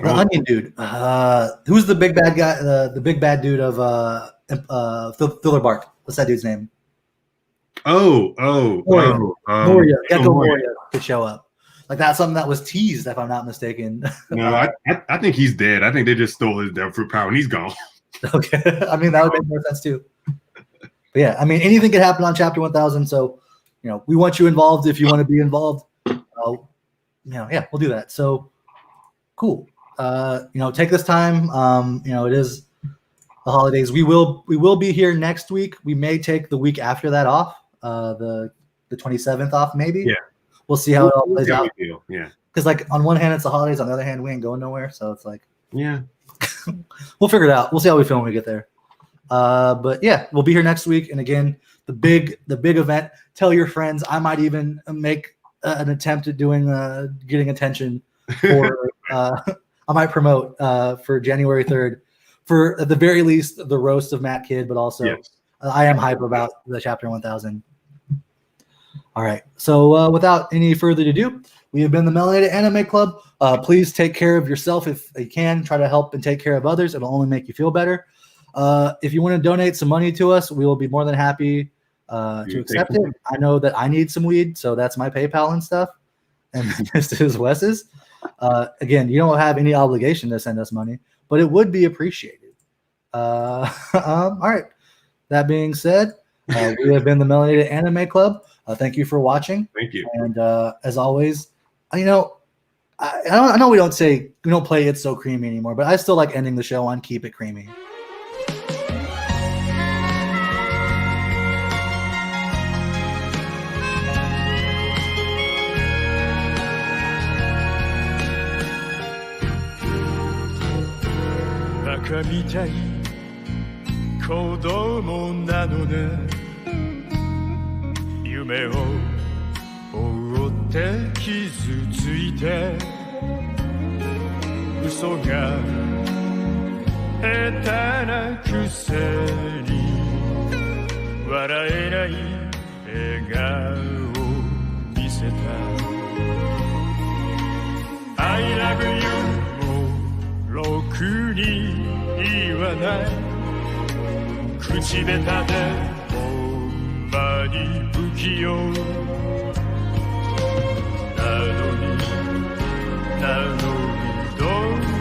onion dude. Who's the big bad guy? The big bad dude of Filler Bark. What's that dude's name? Moria. Gecko Moria could show up. Like that's something that was teased, if I'm not mistaken. No, I think he's dead. I think they just stole his devil fruit power and he's gone. Okay, I mean that would make more sense too. But yeah, I mean anything could happen on chapter 1000. So we want you involved if you want to be involved. Yeah, we'll do that. So cool. Take this time. It is the holidays. We will be here next week. We may take the week after that off. The 27th off, maybe. Yeah. We'll see how it all plays out. Yeah. Because like on one hand it's the holidays, on the other hand we ain't going nowhere. So it's like we'll figure it out. We'll see how we feel when we get there. But yeah, we'll be here next week. And again, the big event. Tell your friends. I might even make an attempt at doing getting attention for. I might promote for January 3rd for at the very least the roast of Matt Kidd, but also I am hype about the chapter 1000. All right. So without any further ado, we have been the Melanated Anime Club. Please take care of yourself if you can. Try to help and take care of others. It'll only make you feel better. If you want to donate some money to us, we will be more than happy to accept it. I know that I need some weed, so that's my PayPal and stuff. And this is Wes's. Again, you don't have any obligation to send us money, but it would be appreciated. All right. That being said, we have been the Melanated Anime Club. Thank you for watching. Thank you. And as always, I know we don't play It's So Creamy anymore, but I still like ending the show on Keep It Creamy. みたい子供なのね夢を追って傷ついて嘘が下手なくせに笑えない笑顔を見せた I love you もろくに言わない口下手でほんまに不器用なのにど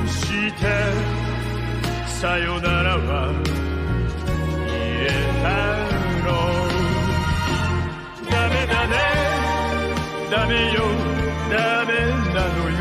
うしてさよならは言えたのダメだねダメよダメなのよ